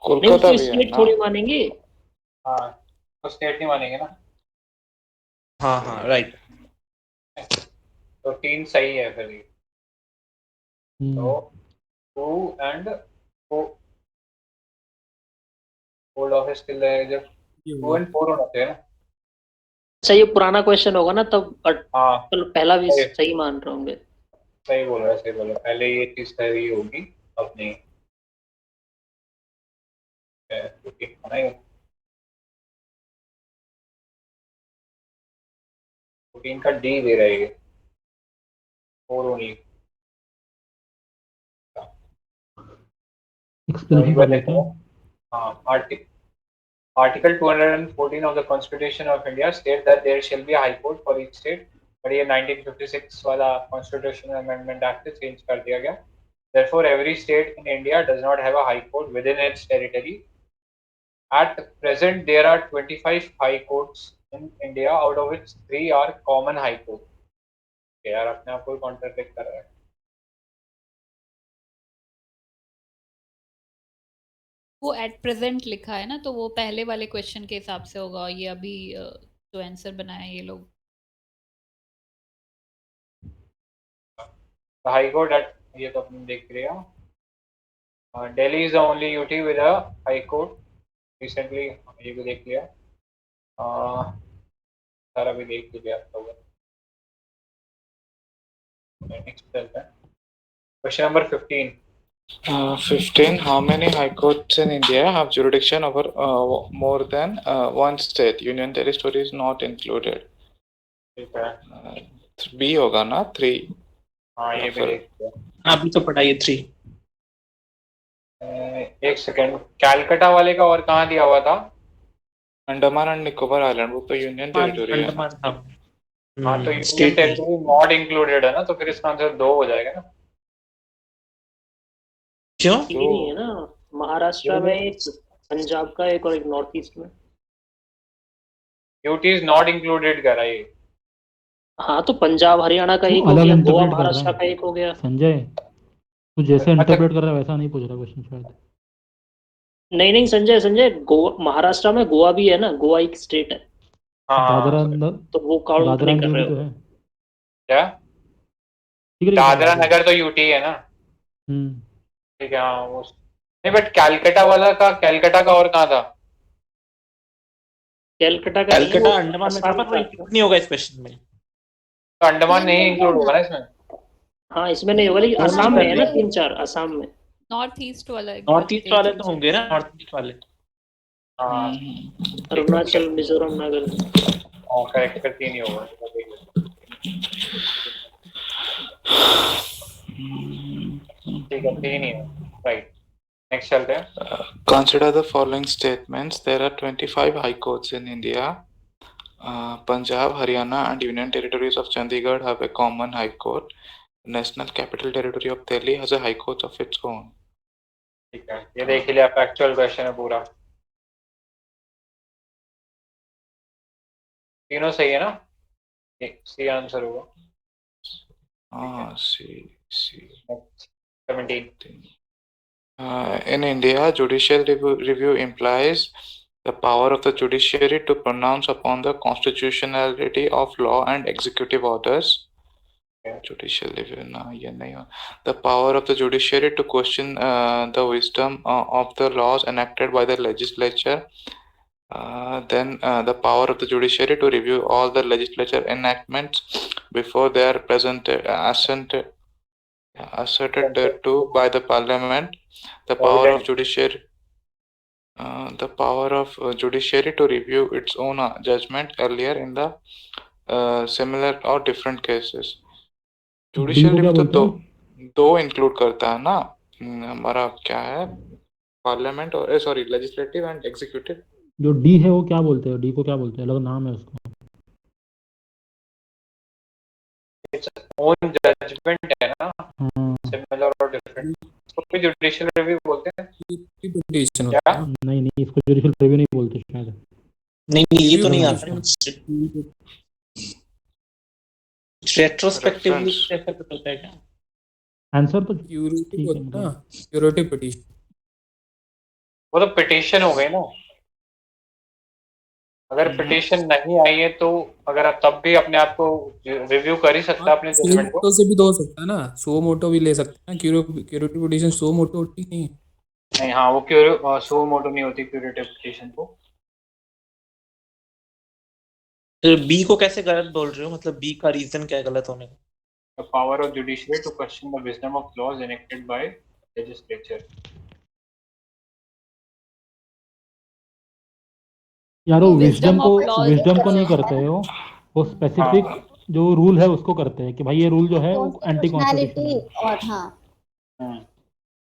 Speaker 10: कोलकाता भी है
Speaker 6: स्टेट थोड़ी मानेंगे।
Speaker 4: हाँ तो स्टेट नहीं मानेंगे ना।
Speaker 11: हाँ राइट।
Speaker 4: तो 3 सही है फिर। तो 2 and 4 होल्ड ऑफिस के लिए जब 2 and 4 होना चाहिए ना।
Speaker 6: अच्छा ये पुराना क्वेश्चन होगा ना तब।
Speaker 4: हाँ
Speaker 6: पहला भी सही मान रहे होंगे।
Speaker 4: सही बोल रहा है। पहले ये चीज सही होगी, अब नहीं। प्रोटीन का डी दे रहा है 4 ओनली।
Speaker 3: एक्सप्लेनेशन कर लेते हैं।
Speaker 4: हाँ Article 214 of the Constitution of India states that there shall be a high court for each state, but ये 1956 वाला Constitutional Amendment Act से change कर दिया गया. Therefore, every state in India does not have a high court within its territory. At present, there are 25 high courts in India, out of which 3 are common high court. यार अपने आप को contradict कर रहा है.
Speaker 7: वो एट प्रेजेंट लिखा है ना, तो वो पहले वाले क्वेश्चन के हिसाब से होगा. ये अभी जो आंसर बनाया ये लोग.
Speaker 4: हाई कोर्ट एट ये तो अपने देख लिया. Delhi is the only UT with a high court. Recently ये भी देख लिया. सारा भी देख लिया तो नेक्स्ट चलते हैं. Question number 15.
Speaker 10: 15. How many high courts in India have jurisdiction over more than one state? Union territory is not included.
Speaker 4: ठीक है.
Speaker 10: B होगा ना 3.
Speaker 4: हाँ ये भी देख लिया.
Speaker 5: अभी तो पढ़ा ये 3.
Speaker 4: एक सेकंड. कैलकाटा वाले का और कहाँ दिया हुआ था?
Speaker 10: Andaman and Nicobar island. वो तो यूनियन टेरिटरी है.
Speaker 5: अंडमान था.
Speaker 4: हाँ तो यूनियन टेरिटरी नॉट इंक्लूडेड है ना, तो फिर इसका आंसर 2 हो जाएगा ना.
Speaker 5: क्यों?
Speaker 6: ये नहीं है ना, महाराष्ट्र में एक, पंजाब का एक और एक नॉर्थ ईस्ट में.
Speaker 4: यूटी इज नॉट इंक्लूडेड कर रहा है.
Speaker 6: हाँ तो पंजाब हरियाणा का एक हो
Speaker 3: अलग
Speaker 6: गया,
Speaker 3: interpret
Speaker 6: गोवा
Speaker 3: कर रहा
Speaker 6: महाराष्ट्र
Speaker 3: है.
Speaker 6: का एक हो गया.
Speaker 3: संजय तू जैसे इंटरप्रेट कर रहा है वैसा नहीं पूछ रहा क्वेश्चन शायद.
Speaker 6: नहीं संजय, गोवा महाराष्ट्र में गोवा भी है ना, गोवा एक स्टेट है.
Speaker 3: दादरा
Speaker 6: तो वो काउंट
Speaker 3: दादरा
Speaker 6: नहीं कर रहे
Speaker 3: तो
Speaker 6: हो.
Speaker 3: है.
Speaker 4: क्या?
Speaker 3: ठीक है,
Speaker 4: दादरा नगर तो यूटी है ना. ठीक है. हाँ वो नहीं, बट कैलकाटा वाला का, कैलकाटा का और कहाँ था?
Speaker 6: कैलकाटा का
Speaker 5: कैलकाटा अंडमान में था, पर वो include नहीं होगा इस क्वेश्चन में.
Speaker 4: तो अंडमान नहीं इंक्लूड होगा ना इसमें.
Speaker 6: हाँ इसमें नहीं होगा, लेकिन असम में है ना 3-4. असम में
Speaker 7: नॉर्थ ईस्ट वाला.
Speaker 5: नॉर्थ ईस्ट वाले तो होंगे ना, नॉर्थ ईस्ट वाले.
Speaker 4: हाँ
Speaker 6: अरुणाचल, मिजोरम, नागालैंड.
Speaker 4: करेक्ट. फिर 3 ही होगा. ठीक है 3 ही है. राइट. नेक्स्ट चलते हैं.
Speaker 10: Consider the following statements. There are 25 high courts in India. Punjab, Haryana and Union Territories of Chandigarh have a common high court. National Capital Territory of Delhi has a high court of its own.
Speaker 4: ठीक है. ये देख लिया. Factual question है पूरा. तीनों सही है ना. सी आंसर होगा.
Speaker 10: हाँ C.
Speaker 4: 17.
Speaker 10: In India, judicial review implies the power of the judiciary to pronounce upon the constitutionality of law and executive orders. Judicial review, no, ये नहीं हो. The power of the judiciary to question the wisdom of the laws enacted by the legislature. Then the power of the judiciary to review all the legislature enactments before they are asserted thereto by the parliament. The power of judiciary to review its own judgment earlier in the similar or different cases. Judicial review तो दो include करता है ना. हमारा क्या है, parliament और sorry legislative and executive.
Speaker 3: जो डी है वो क्या बोलते हैं? डी को क्या बोलते हैं? अलग नाम है उसका.
Speaker 4: ओन जजमेंट है ना. सिमिलर और डिफरेंट. इसको भी जुडिशियल रिव्यू बोलते हैं. क्या?
Speaker 3: नहीं इसको जुडिशियल रिव्यू नहीं बोलते शायद.
Speaker 5: नहीं ये तो नहीं आता. रेट्रोस्पेक्टिवली रेफर करता है क्या?
Speaker 3: आंसर तो
Speaker 12: क्यूरेटिव पिटीशन.
Speaker 4: वो तो पिटीशन हो गई ना. अगर पिटीशन नहीं आई है तो अगर आप तब भी अपने आप को रिव्यू कर ही सकता है अपने जजमेंट को.
Speaker 12: से भी तो हो सकता है ना. सो मोटो भी ले सकते हैं. क्यूरेटिव पिटीशन सो मोटो होती नहीं.
Speaker 4: नहीं हाँ वो सो मोटो नहीं होती क्यूरेटिव पिटीशन को.
Speaker 5: बी को कैसे गलत बोल रहे हो? मतलब बी का रीजन क्या है गलत होने का?
Speaker 4: The power of judiciary to question the wisdom of laws enacted by legislature.
Speaker 3: यार वो विजडम को नहीं करते हैं. वो स्पेसिफिक जो रूल है उसको करते हैं कि भाई ये रूल जो है वो anti constitutional.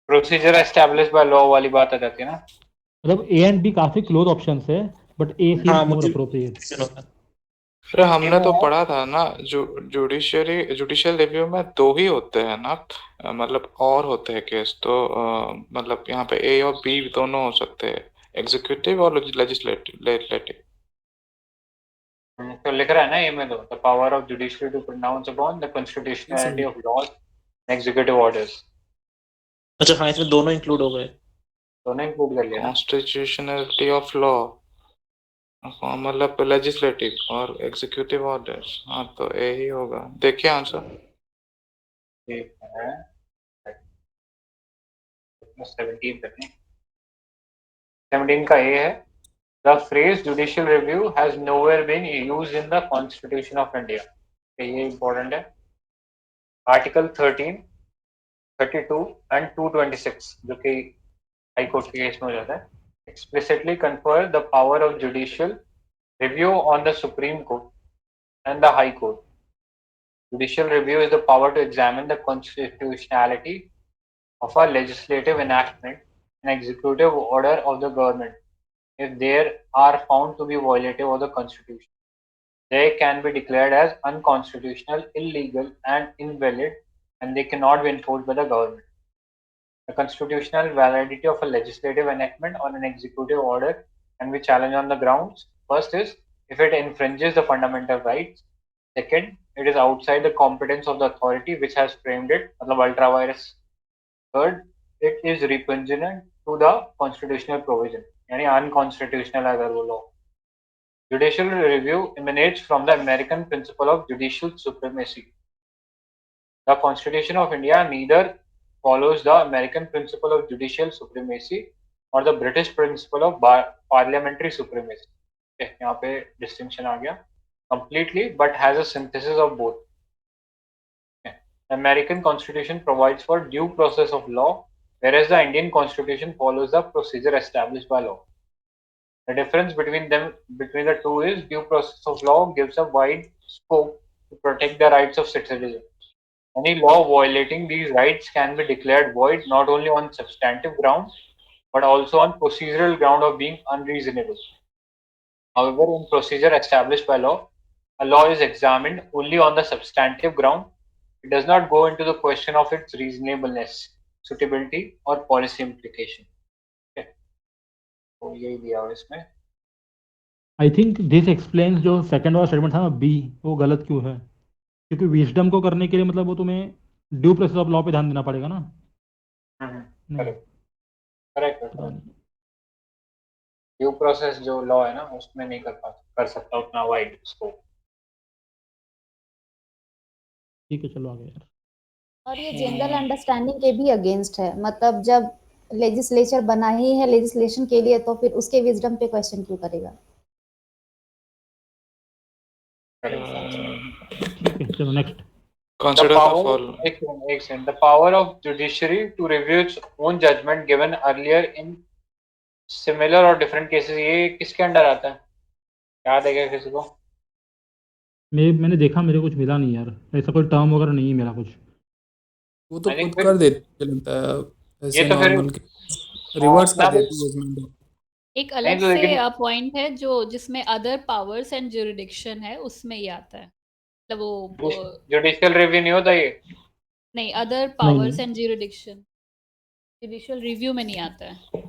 Speaker 4: Procedure establish by law वाली बात आ जाती है ना.
Speaker 3: मतलब ए एंड बी काफी क्लोज ऑप्शंस है, बट ए
Speaker 5: हाँ
Speaker 3: सीम्स मोर
Speaker 5: मुझे
Speaker 3: अप्रोप्रिएट।
Speaker 10: अरे हमने तो पढ़ा था ना, जुडिशियल रिव्यू में दो ही होते हैं ना, मतलब और होते हैं केस तो मतलब यहाँ पे ए और बी दोनों हो सकते हैं, एग्जीक्यूटिव और लेजिस्लेटिव।
Speaker 4: तो लिख रहा है ना ये में, the power of judiciary to pronounce upon the constitutionality of laws and executive orders,
Speaker 5: अच्छा हाँ इसमें दोनों इंक्लूड हो गए।
Speaker 4: दोनों इंक्लूड कर लिया ना।
Speaker 10: कॉन्स्टिट्यूशनलिटी ऑफ लॉ मतलब लेजिस्लेटिव और एग्जीक्यूटिव ऑर्डर्स, हाँ तो ए ही होगा। देखिए आंसर।
Speaker 4: ठीक है, 17 करने, 17 का ए है, the phrase judicial review has nowhere been used in the constitution of India. ये इंपॉर्टेंट है। आर्टिकल 13, 32 एंड 226 जो कि हाई कोर्ट के केस में हो जाता है, explicitly confer the power of judicial review on the Supreme Court and the High Court. Judicial review is the power to examine the constitutionality of a legislative enactment and executive order of the government if they are found to be violative of the Constitution. They can be declared as unconstitutional, illegal, and invalid, and they cannot be enforced by the government. The constitutional validity of a legislative enactment or an executive order can be challenged on the grounds: first is if it infringes the fundamental rights; second, it is outside the competence of the authority which has framed it, मतलब ultra virus; third, it is repugnant to the constitutional provision, यानी unconstitutional है अगर वो law. Judicial review emanates from the American principle of judicial supremacy. The Constitution of India neither follows the American principle of judicial supremacy or the British principle of parliamentary supremacy. यहाँ पे distinction आ गया completely, but has a synthesis of both. The American Constitution provides for due process of law, whereas the Indian Constitution follows the procedure established by law. The difference between the two is due process of law gives a wide scope to protect the rights of citizens. Any law violating these rights can be declared void not only on substantive grounds but also on procedural ground of being unreasonable. However, in procedure established by law, a law is examined only on the substantive ground. It does not go into the question of its reasonableness, suitability, or policy implication. Okay. तो यही दिया हुआ इसमें।
Speaker 3: I think this explains जो second वाला statement था ना B, वो गलत क्यों है, क्योंकि विजडम को करने के लिए मतलब वो तुम्हें ड्यू प्रोसेस ऑफ लॉ पे ध्यान देना पड़ेगा ना। नहीं,
Speaker 4: करेक्ट
Speaker 3: पता नहीं।
Speaker 4: ड्यू प्रोसेस जो लॉ है ना उसमें नहीं कर सकता उतना वाइड स्कोप।
Speaker 3: ठीक है चलो आगे यार।
Speaker 2: और ये जनरल अंडरस्टैंडिंग के भी अगेंस्ट है, मतलब जब लेजिस्लेचर बना ही है लेजिस्लेशन के लिए तो फिर उसके विजडम पे क्वेश्चन क्यों करेगा।
Speaker 3: ठीक है चलो नेक्स्ट।
Speaker 10: Consider the following.
Speaker 4: एक second, the power of judiciary to review its own judgment given earlier in similar or different cases, ये किसके अंडर आता है, याद है क्या किसी को?
Speaker 3: मैंने देखा, मेरे कुछ मिला नहीं यार, ऐसा कोई टर्म वगैरह नहीं है मेरा कुछ।
Speaker 12: वो तो खुद कर देते लगता है ऐसे
Speaker 4: ये तो फिर
Speaker 12: नॉर्मल रिवर्स कर देती है जजमेंट।
Speaker 7: एक अलग
Speaker 4: तो
Speaker 7: से
Speaker 4: लेकिन
Speaker 7: पॉइंट है जो जिसमें अदर पावर्स एंड ज्यूरिडिक्शन है, उसमें ये आता है, मतलब वो
Speaker 4: जुडिशियल रिव्यू नहीं होता ये?
Speaker 7: नहीं, other powers and jurisdiction judicial review में नहीं आता है।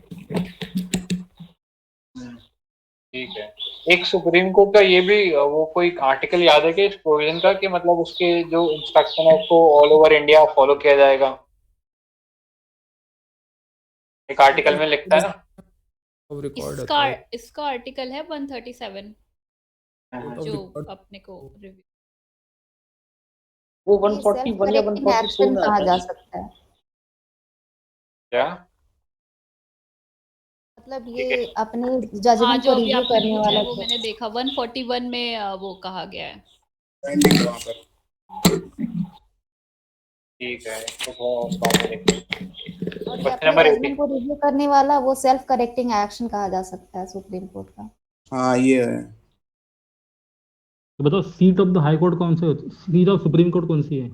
Speaker 4: ठीक है। एक सुप्रीम कोर्ट का ये भी वो कोई आर्टिकल याद है कि इस प्रोविजन का, कि मतलब उसके जो इंस्ट्रक्शन है उसको ऑल ओवर इंडिया फॉलो किया जाएगा, एक आर्टिकल में लिखता है ना।
Speaker 7: इसका आर्टिकल है 137 जो अपने को रिव्यू,
Speaker 6: वो 141 या 142 में
Speaker 2: कहा
Speaker 6: आता
Speaker 2: जा
Speaker 6: है।
Speaker 2: सकता है,
Speaker 4: क्या
Speaker 2: मतलब ये अपनी
Speaker 7: हाँ
Speaker 2: जजमेंट
Speaker 7: जो
Speaker 2: को
Speaker 7: अभी
Speaker 2: रिव्यू
Speaker 7: आपने
Speaker 2: करने
Speaker 7: पूछा
Speaker 2: वाला
Speaker 7: है वो मैंने देखा 141 में वो कहा गया है।
Speaker 4: ठीक है, तो वो
Speaker 2: और ये अपने जजमेंट को रिव्यू करने वाला वो सेल्फ करेक्टिंग एक्शन कहा जा सकता है सुप्रीम कोर्ट का।
Speaker 8: हाँ ये है।
Speaker 3: तो बताओ seat of the high court कौन से होती, सीट ऑफ सुप्रीम कोर्ट कौन सी है?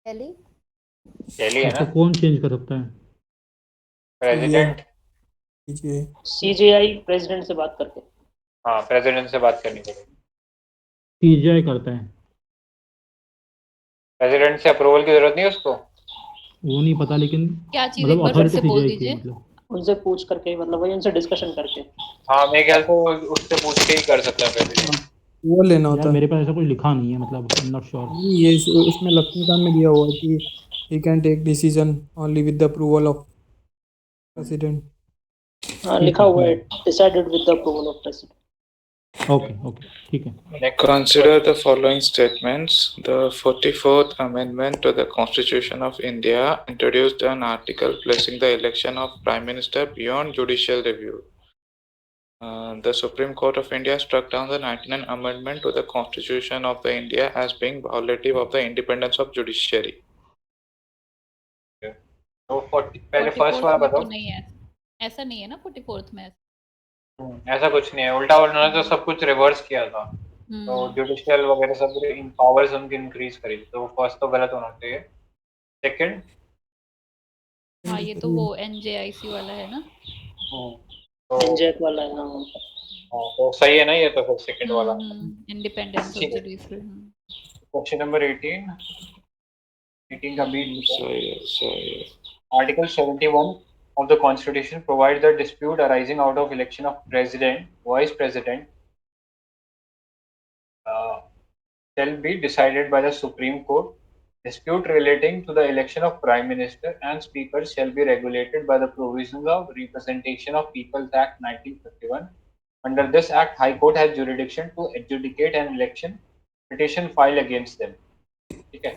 Speaker 4: दिल्ली है ना।
Speaker 3: तो कौन चेंज कर सकता है?
Speaker 4: प्रेसिडेंट।
Speaker 12: कीजिए।
Speaker 6: CJI प्रेसिडेंट से बात करके।
Speaker 4: हाँ, प्रेसिडेंट से बात करनी पड़ेगी।
Speaker 3: सीजीआई करता है,
Speaker 4: प्रेसिडेंट से अप्रूवल की जरूरत नहीं है उसको।
Speaker 3: वो नहीं पता, लेकिन
Speaker 7: क्या चीज,
Speaker 3: मतलब
Speaker 7: एक बार फिर
Speaker 3: अथॉरिटी
Speaker 7: से बोल
Speaker 3: सीजीआई की है,
Speaker 7: दीजिए।
Speaker 3: मतलब
Speaker 6: उनसे पूछ करके, मतलब वही उनसे डिस्कशन करके।
Speaker 4: हाँ, मेरे ख्याल से उससे पूछ के ही कर सकता है प्रेसिडेंट।
Speaker 12: वो लेना
Speaker 3: यार
Speaker 12: होता है।
Speaker 3: मेरे पास ऐसा कुछ लिखा नहीं है, मतलब आई एम नॉट श्योर।
Speaker 12: नहीं, ये उसमें लक्ष्मीकांत में दिया हुआ है कि he can take decision only with the approval of president.
Speaker 6: हाँ,
Speaker 3: ठीक
Speaker 6: लिखा
Speaker 3: है,
Speaker 6: हुआ है decided with the approval of president.
Speaker 3: Okay okay, ठीक है।
Speaker 10: Consider the following statements. The 44th Amendment to the Constitution of India introduced an article placing the election of Prime Minister beyond judicial review. The Supreme Court of India struck down the 99th Amendment to the Constitution of the India as being violative of the independence of judiciary.
Speaker 4: तो 40 पहले first
Speaker 7: 44th
Speaker 4: वाला
Speaker 7: में तो
Speaker 4: बताओ।
Speaker 7: नहीं है, ऐसा नहीं है ना 44th में।
Speaker 4: ऐसा कुछ नहीं है, उल्टा उन्होंने तो सब कुछ रिवर्स किया था। तो जुडिशियल वगैरह सब इन पावर्स उनकी इंक्रीज करी, तो फर्स्ट तो गलत होना चाहिए। सेकंड,
Speaker 7: हाँ, ये तो वो NJIC वाला है ना।
Speaker 4: तो
Speaker 6: NJAC वाला है। हाँ,
Speaker 4: तो सही है ना ये, तो फिर सेकंड वाला।
Speaker 7: इंडिपेंडेंस ऑफ
Speaker 4: ठीक है।
Speaker 7: जुडिशरी।
Speaker 4: क्वेश्चन नंबर 18 का beat.
Speaker 10: Sorry.
Speaker 4: Article 71 of the Constitution provides that dispute arising out of election of president, vice president, shall be decided by the Supreme Court. Dispute relating to the election of Prime Minister and Speaker shall be regulated by the provisions of Representation of People's Act 1951. Under this Act, High Court has jurisdiction to adjudicate an election petition filed against them. ठीक है,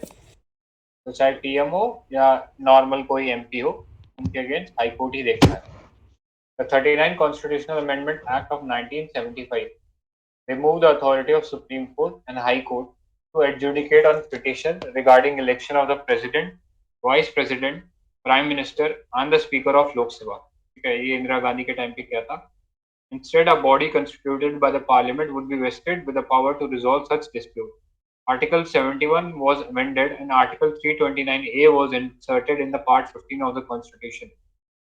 Speaker 4: तो चाहे PM हो या normal कोई MP हो, उनके against high court ही देखता है। The 39th Constitutional Amendment Act of 1975 removed the authority of Supreme Court and High Court to adjudicate on petition regarding election of the President, Vice President, Prime Minister and the Speaker of Lok Sabha. ठीक है, ये इंदिरा गांधी के time पे किया था। Instead, a body constituted by the Parliament would be vested with the power to resolve such dispute. Article 71 was amended and Article 329A was inserted in the Part 15 of the Constitution.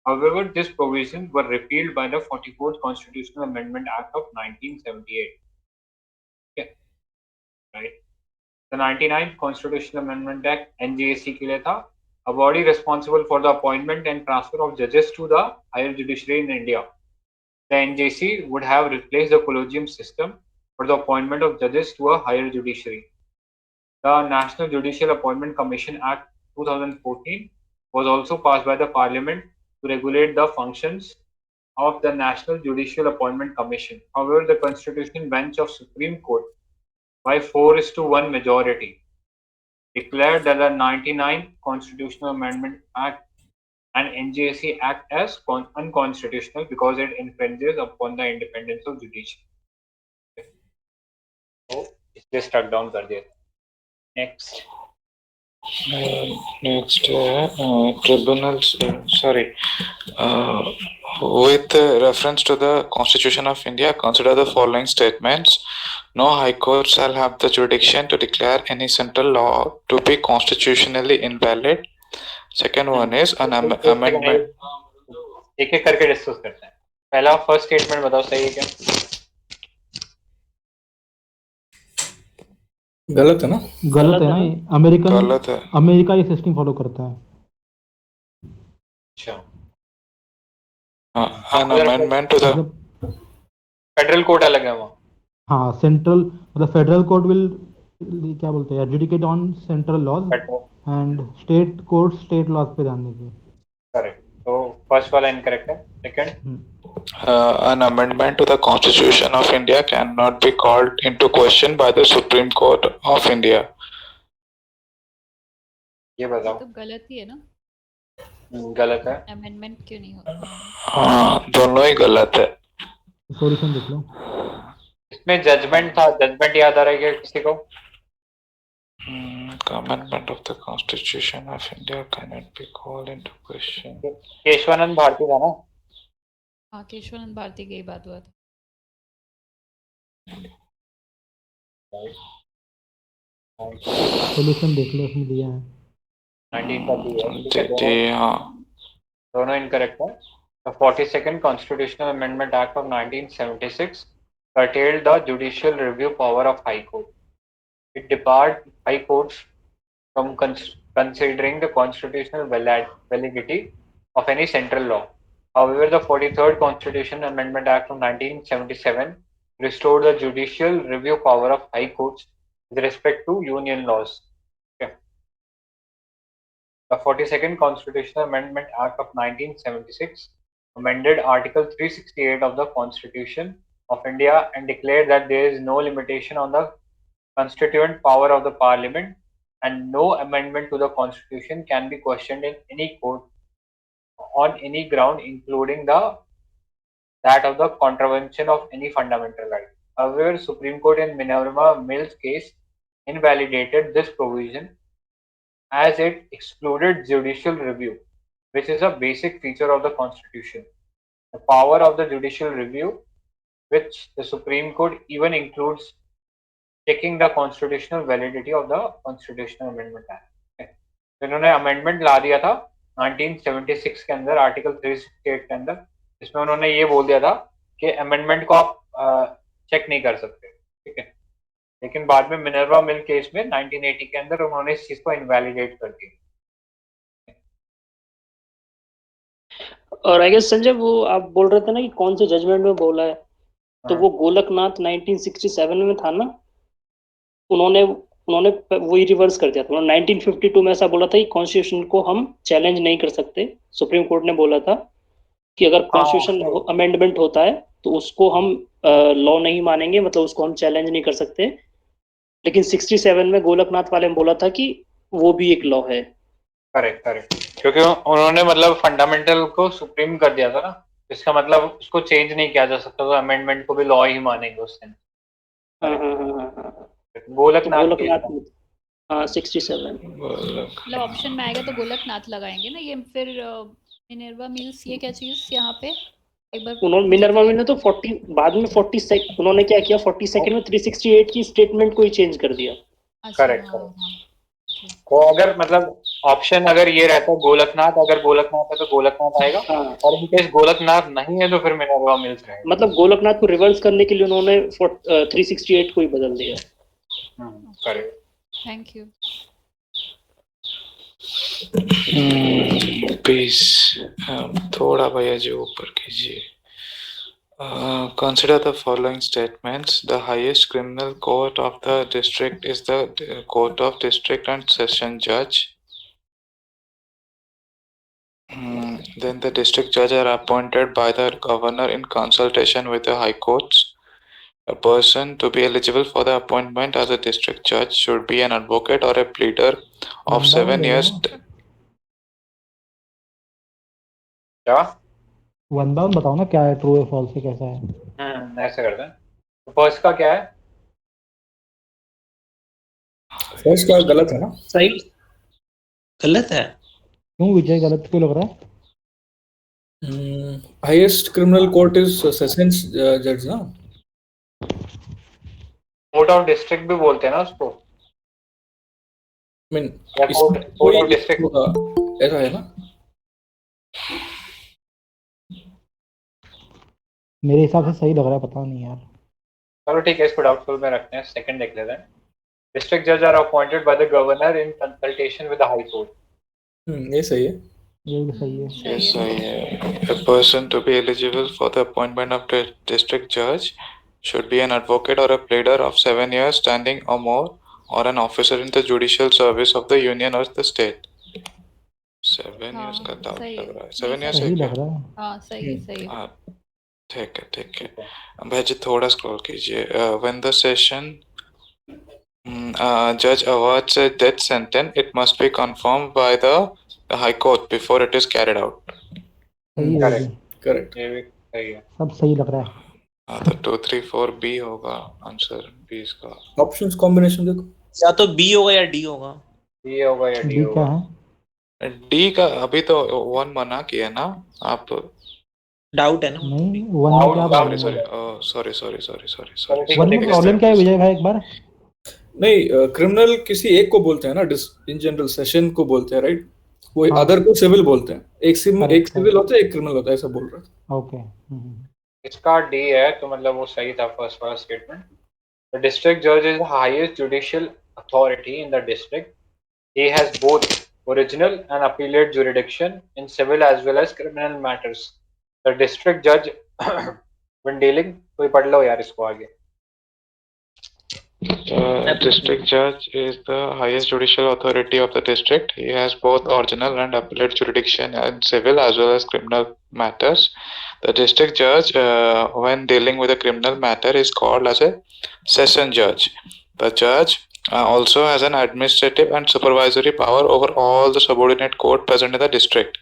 Speaker 4: However, these provisions were repealed by the 44th Constitutional Amendment Act of 1978. Okay, right. The 99th Constitutional Amendment Act (NJAC) के लिए था, a body responsible for the appointment and transfer of judges to the higher judiciary in India. The NJC would have replaced the collegium system for the appointment of judges to a higher judiciary. The National Judicial Appointment Commission Act 2014 was also passed by the Parliament to regulate the functions of the National Judicial Appointment Commission. However, the Constitutional Bench of Supreme Court, by 4:1 majority, declared that the 99th Constitutional Amendment Act and NJC Act as unconstitutional because it infringes upon the independence of judiciary. So, इसलिए struck down कर दिया। Next.
Speaker 10: Next, tribunals. With reference to the Constitution of India, consider the following statements. No High Court shall have the jurisdiction to declare any central law to be constitutionally invalid. Second one is an amendment.
Speaker 4: एक एक करके discuss करते हैं। पहला first statement बताओ, सही है क्या?
Speaker 9: गलत है ना?
Speaker 3: गलत है ना, ये अमेरिकन,
Speaker 10: गलत है।
Speaker 3: अमेरिका ये सिस्टम फॉलो करता है।
Speaker 4: अच्छा,
Speaker 10: An amendment to the
Speaker 4: federal court अलग है वहाँ।
Speaker 3: हाँ, सेंट्रल मतलब फेडरल कोर्ट विल क्या बोलते हैं, adjudicate on central laws and state court state laws पे ध्यान देंगे।
Speaker 4: करेक्ट, तो फर्स्ट वाला इनकरेक्ट है। Second,
Speaker 10: an amendment to the Constitution of India cannot be called into question by the Supreme Court of India.
Speaker 4: ये बताओ।
Speaker 7: तो गलत ही है ना,
Speaker 4: गलत है।
Speaker 7: अमेंडमेंट क्यों नहीं होता?
Speaker 10: हाँ, दोनों ही गलत है।
Speaker 3: सॉल्यूशन देख लो।
Speaker 4: इसमें जजमेंट था, जजमेंट याद आ रहा है क्या किसी को?
Speaker 10: Amendment of the Constitution of India cannot be called into question.
Speaker 4: Keshavananda Bharti था ना?
Speaker 7: हाँ, केशवानंद भारती की बात हुआ था।
Speaker 3: सॉल्यूशन देख लो, इसमें दिया है
Speaker 4: 19 का दिया है। हाँ, दोनों इनकरेक्ट है। The 42nd Constitutional Amendment Act of 1976 curtailed the judicial review power of High Court. It debarred High Courts from considering the constitutional validity of any central law. However, the 43rd Constitutional Amendment Act of 1977 restored the judicial review power of High Courts with respect to union laws. Okay. The 42nd Constitutional Amendment Act of 1976 amended Article 368 of the Constitution of India and declared that there is no limitation on the constituent power of the Parliament, and no amendment to the Constitution can be questioned in any court on any ground, including that of the contravention of any fundamental right. However, Supreme Court in Minerva Mills case invalidated this provision as it excluded judicial review, which is a basic feature of the Constitution. The power of the judicial review, which the Supreme Court even includes checking the constitutional validity of the Constitutional Amendment Act. तो इन्होंने amendment ला दिया था 1976 के अंदर article 368 के अंदर, जिसमें उन्होंने ये बोल दिया था कि अमेंडमेंट को आप चेक नहीं कर सकते, ठीक है। लेकिन बाद में मिनर्वा मिल केस में 1980 के अंदर उन्होंने इस चीज को इनवैलिडेट कर दिया।
Speaker 6: और आई गेस संजय वो आप बोल रहे थे ना कि कौन से जजमेंट में बोला है, तो वो गोलकनाथ 1967 में था ना, उन्होंने वही रिवर्स कर दिया था। उन्होंने 1952 में ऐसा बोला था कि कॉन्स्टिट्यूशन को हम चैलेंज नहीं कर सकते। सुप्रीम कोर्ट ने बोला था कि अगर कॉन्स्टिट्यूशन अमेंडमेंट होता है तो उसको हम लॉ नहीं मानेंगे, मतलब उसको हम चैलेंज नहीं कर सकते। लेकिन 67 में गोलकनाथ वाले ने बोला था कि वो भी एक लॉ है।
Speaker 4: करेक्ट करेक्ट, क्योंकि उन्होंने मतलब फंडामेंटल को सुप्रीम कर दिया था ना, इसका मतलब उसको चेंज नहीं किया जा सकता, तो अमेंडमेंट को भी लॉ ही मानेंगे उस दिन। गोलकनाथ
Speaker 6: 67
Speaker 7: मतलब ऑप्शन में आएगा तो गोलकनाथ लगाएंगे ना। ये फिर मिनर्वा मिल्स ये क्या चीज यहाँ पे एक बार
Speaker 6: उन्होंने मिनर्वा मिल ने तो 40 बाद में 40 उन्होंने क्या किया 42nd में 368 की स्टेटमेंट को ही चेंज कर दिया।
Speaker 4: करेक्ट तो अगर मतलब ऑप्शन अगर ये रहता गोलकनाथ, अगर गोलकनाथ है तो गोलकनाथ आएगा, और इन केस गोलकनाथ नहीं है तो फिर मिनर्वा मिल्स रहेगा।
Speaker 6: मतलब गोलकनाथ को रिवर्स करने के लिए उन्होंने 368 को ही बदल दिया।
Speaker 4: Correct,
Speaker 7: thank you.
Speaker 10: प्लीज थोड़ा भैया जी ऊपर कीजिए। Consider the following statements. The highest criminal court of the district is the court of district and session judge. Then the district judge are appointed by the governor in consultation with the high courts. A person to be eligible for the appointment as a district judge should be an advocate or a pleader of 7 years.
Speaker 4: क्या
Speaker 3: one by one बताओ ना, क्या है true है false है कैसा है।
Speaker 4: ऐसे करते हैं। तो फर्स्ट का क्या है?
Speaker 9: फर्स्ट का गलत है ना?
Speaker 5: सही गलत है।
Speaker 3: क्यों विजय, गलत क्यों लग रहा है?
Speaker 9: Highest criminal court is sessions जज ना।
Speaker 4: कोर्ट ऑफ डिस्ट्रिक्ट भी बोलते हैं ना उसको।
Speaker 9: I mean,
Speaker 4: court of district
Speaker 9: ऐसा है ना?
Speaker 3: मेरे हिसाब से सही लग रहा है, पता नहीं यार।
Speaker 4: चलो ठीक है, इसको डाउटफुल में रखते हैं, सेकंड देख लेते हैं। डिस्ट्रिक्ट जज are appointed by the governor in consultation with the high court.
Speaker 9: ये सही है।
Speaker 3: ये भी सही है।
Speaker 10: Yes, सही है। A person to be eligible for the appointment of the district judge should be an advocate or a pleader of 7 years standing or more, or an officer in the judicial service of the union or the state. 7 years का doubt लग रहा है। 7 years
Speaker 3: सही लग रहा है।
Speaker 7: हाँ सही सही।
Speaker 10: ठीक है ठीक है। भाई जी थोड़ा स्क्रॉल कीजिए। When the session judge awards a death sentence, it must be confirmed by the high court before it is carried out.
Speaker 3: सही है जी।
Speaker 9: करेक्ट,
Speaker 4: ये भी सही है।
Speaker 3: सब सही लग रहा है।
Speaker 10: हाँ तो 2 3 4 बी होगा आंसर, बी इसका।
Speaker 9: ऑप्शंस कॉम्बिनेशन देखो,
Speaker 5: या तो बी होगा या डी होगा।
Speaker 4: ये होगा या डी
Speaker 3: डी क्या
Speaker 4: होगा?
Speaker 3: है?
Speaker 10: डी का अभी तो 1 मना किया ना आप।
Speaker 5: डाउट है ना?
Speaker 3: नहीं, वन में क्या
Speaker 4: Doubt,
Speaker 3: प्रॉब्लम
Speaker 10: सॉरी
Speaker 3: है?
Speaker 10: सॉरी सॉरी सॉरी सॉरी
Speaker 4: ठीक
Speaker 3: वन में प्रॉब्लम क्या है विजय भाई, एक बार?
Speaker 9: नहीं क्रिमिनल किसी एक को बोलते हैं ना, इन जनरल सेशन को बोलते हैं, राइट? वही
Speaker 3: हाँ।
Speaker 9: अदर को सिविल बोलते हैं, एक
Speaker 3: Correct,
Speaker 9: सिविल होता है एक क्रिमिनल होता है, ऐसा बोल रहा था।
Speaker 3: ओके।
Speaker 4: इसका डी है, तो मतलब वो सही था फर्स्ट वाला स्टेटमेंट। द डिस्ट्रिक्ट जज is the highest judicial authority in the district. He has both original and appellate jurisdiction in civil as well as criminal matters. The district judge, when dealing, कोई पढ़ लो यार इसको आगे।
Speaker 10: The district judge is the highest judicial authority of the district. He has both original and appellate jurisdiction in civil as well as criminal matters. The district judge, when dealing with a criminal matter, is called as a session judge. The judge also has an administrative and supervisory power over all the subordinate court present in the district.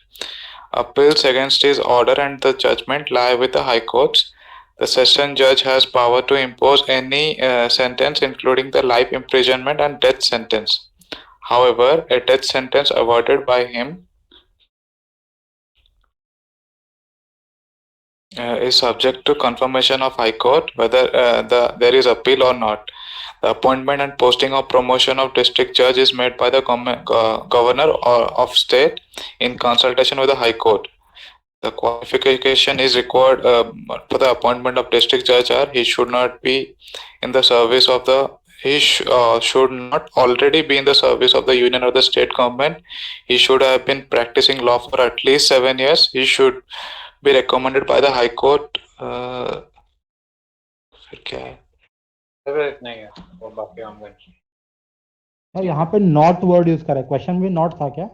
Speaker 10: Appeals against his order and the judgment lie with the high courts. The session judge has power to impose any sentence, including the life imprisonment and death sentence. However, a death sentence awarded by him is subject to confirmation of High Court whether there is appeal or not. The appointment and posting of promotion of district judge is made by the governor of state in consultation with the High Court. The qualification is required for the appointment of district judge are he should not be in the service of the should not already be in the service of the union or the state government. He should have been practicing law for at least 7 years. He should be recommended by the High Court. फिर क्या है?
Speaker 4: इतना ही है, और बाकी हम गए।
Speaker 3: यार यहाँ पे नॉट वर्ड यूज करा है, क्वेश्चन में नॉट था क्या?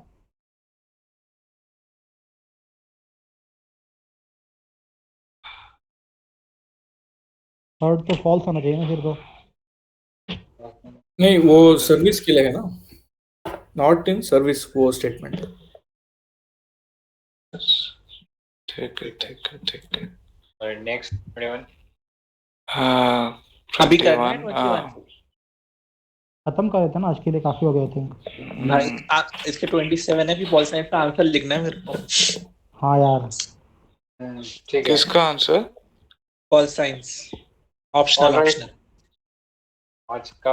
Speaker 3: थर्ड तो फॉल्स होना चाहिए ना फिर तो।
Speaker 9: नहीं, वो सर्विस के लिए है ना, नॉट इन सर्विस वो स्टेटमेंट है।
Speaker 10: ठीक है।
Speaker 4: और नेक्स्ट 21।
Speaker 11: अभी करना है
Speaker 10: 21,
Speaker 11: 21?
Speaker 3: खत्म कर देते ना आज के लिए, काफी हो गया आई थिंक।
Speaker 11: भाई इसके 27 है, भी पॉल साइंस का आंसर लिखना है मेरे को।
Speaker 3: हाँ यार
Speaker 4: ठीक है।
Speaker 10: किसका answer?
Speaker 11: Pol science optional
Speaker 4: Alright.
Speaker 11: Optional.
Speaker 4: आज का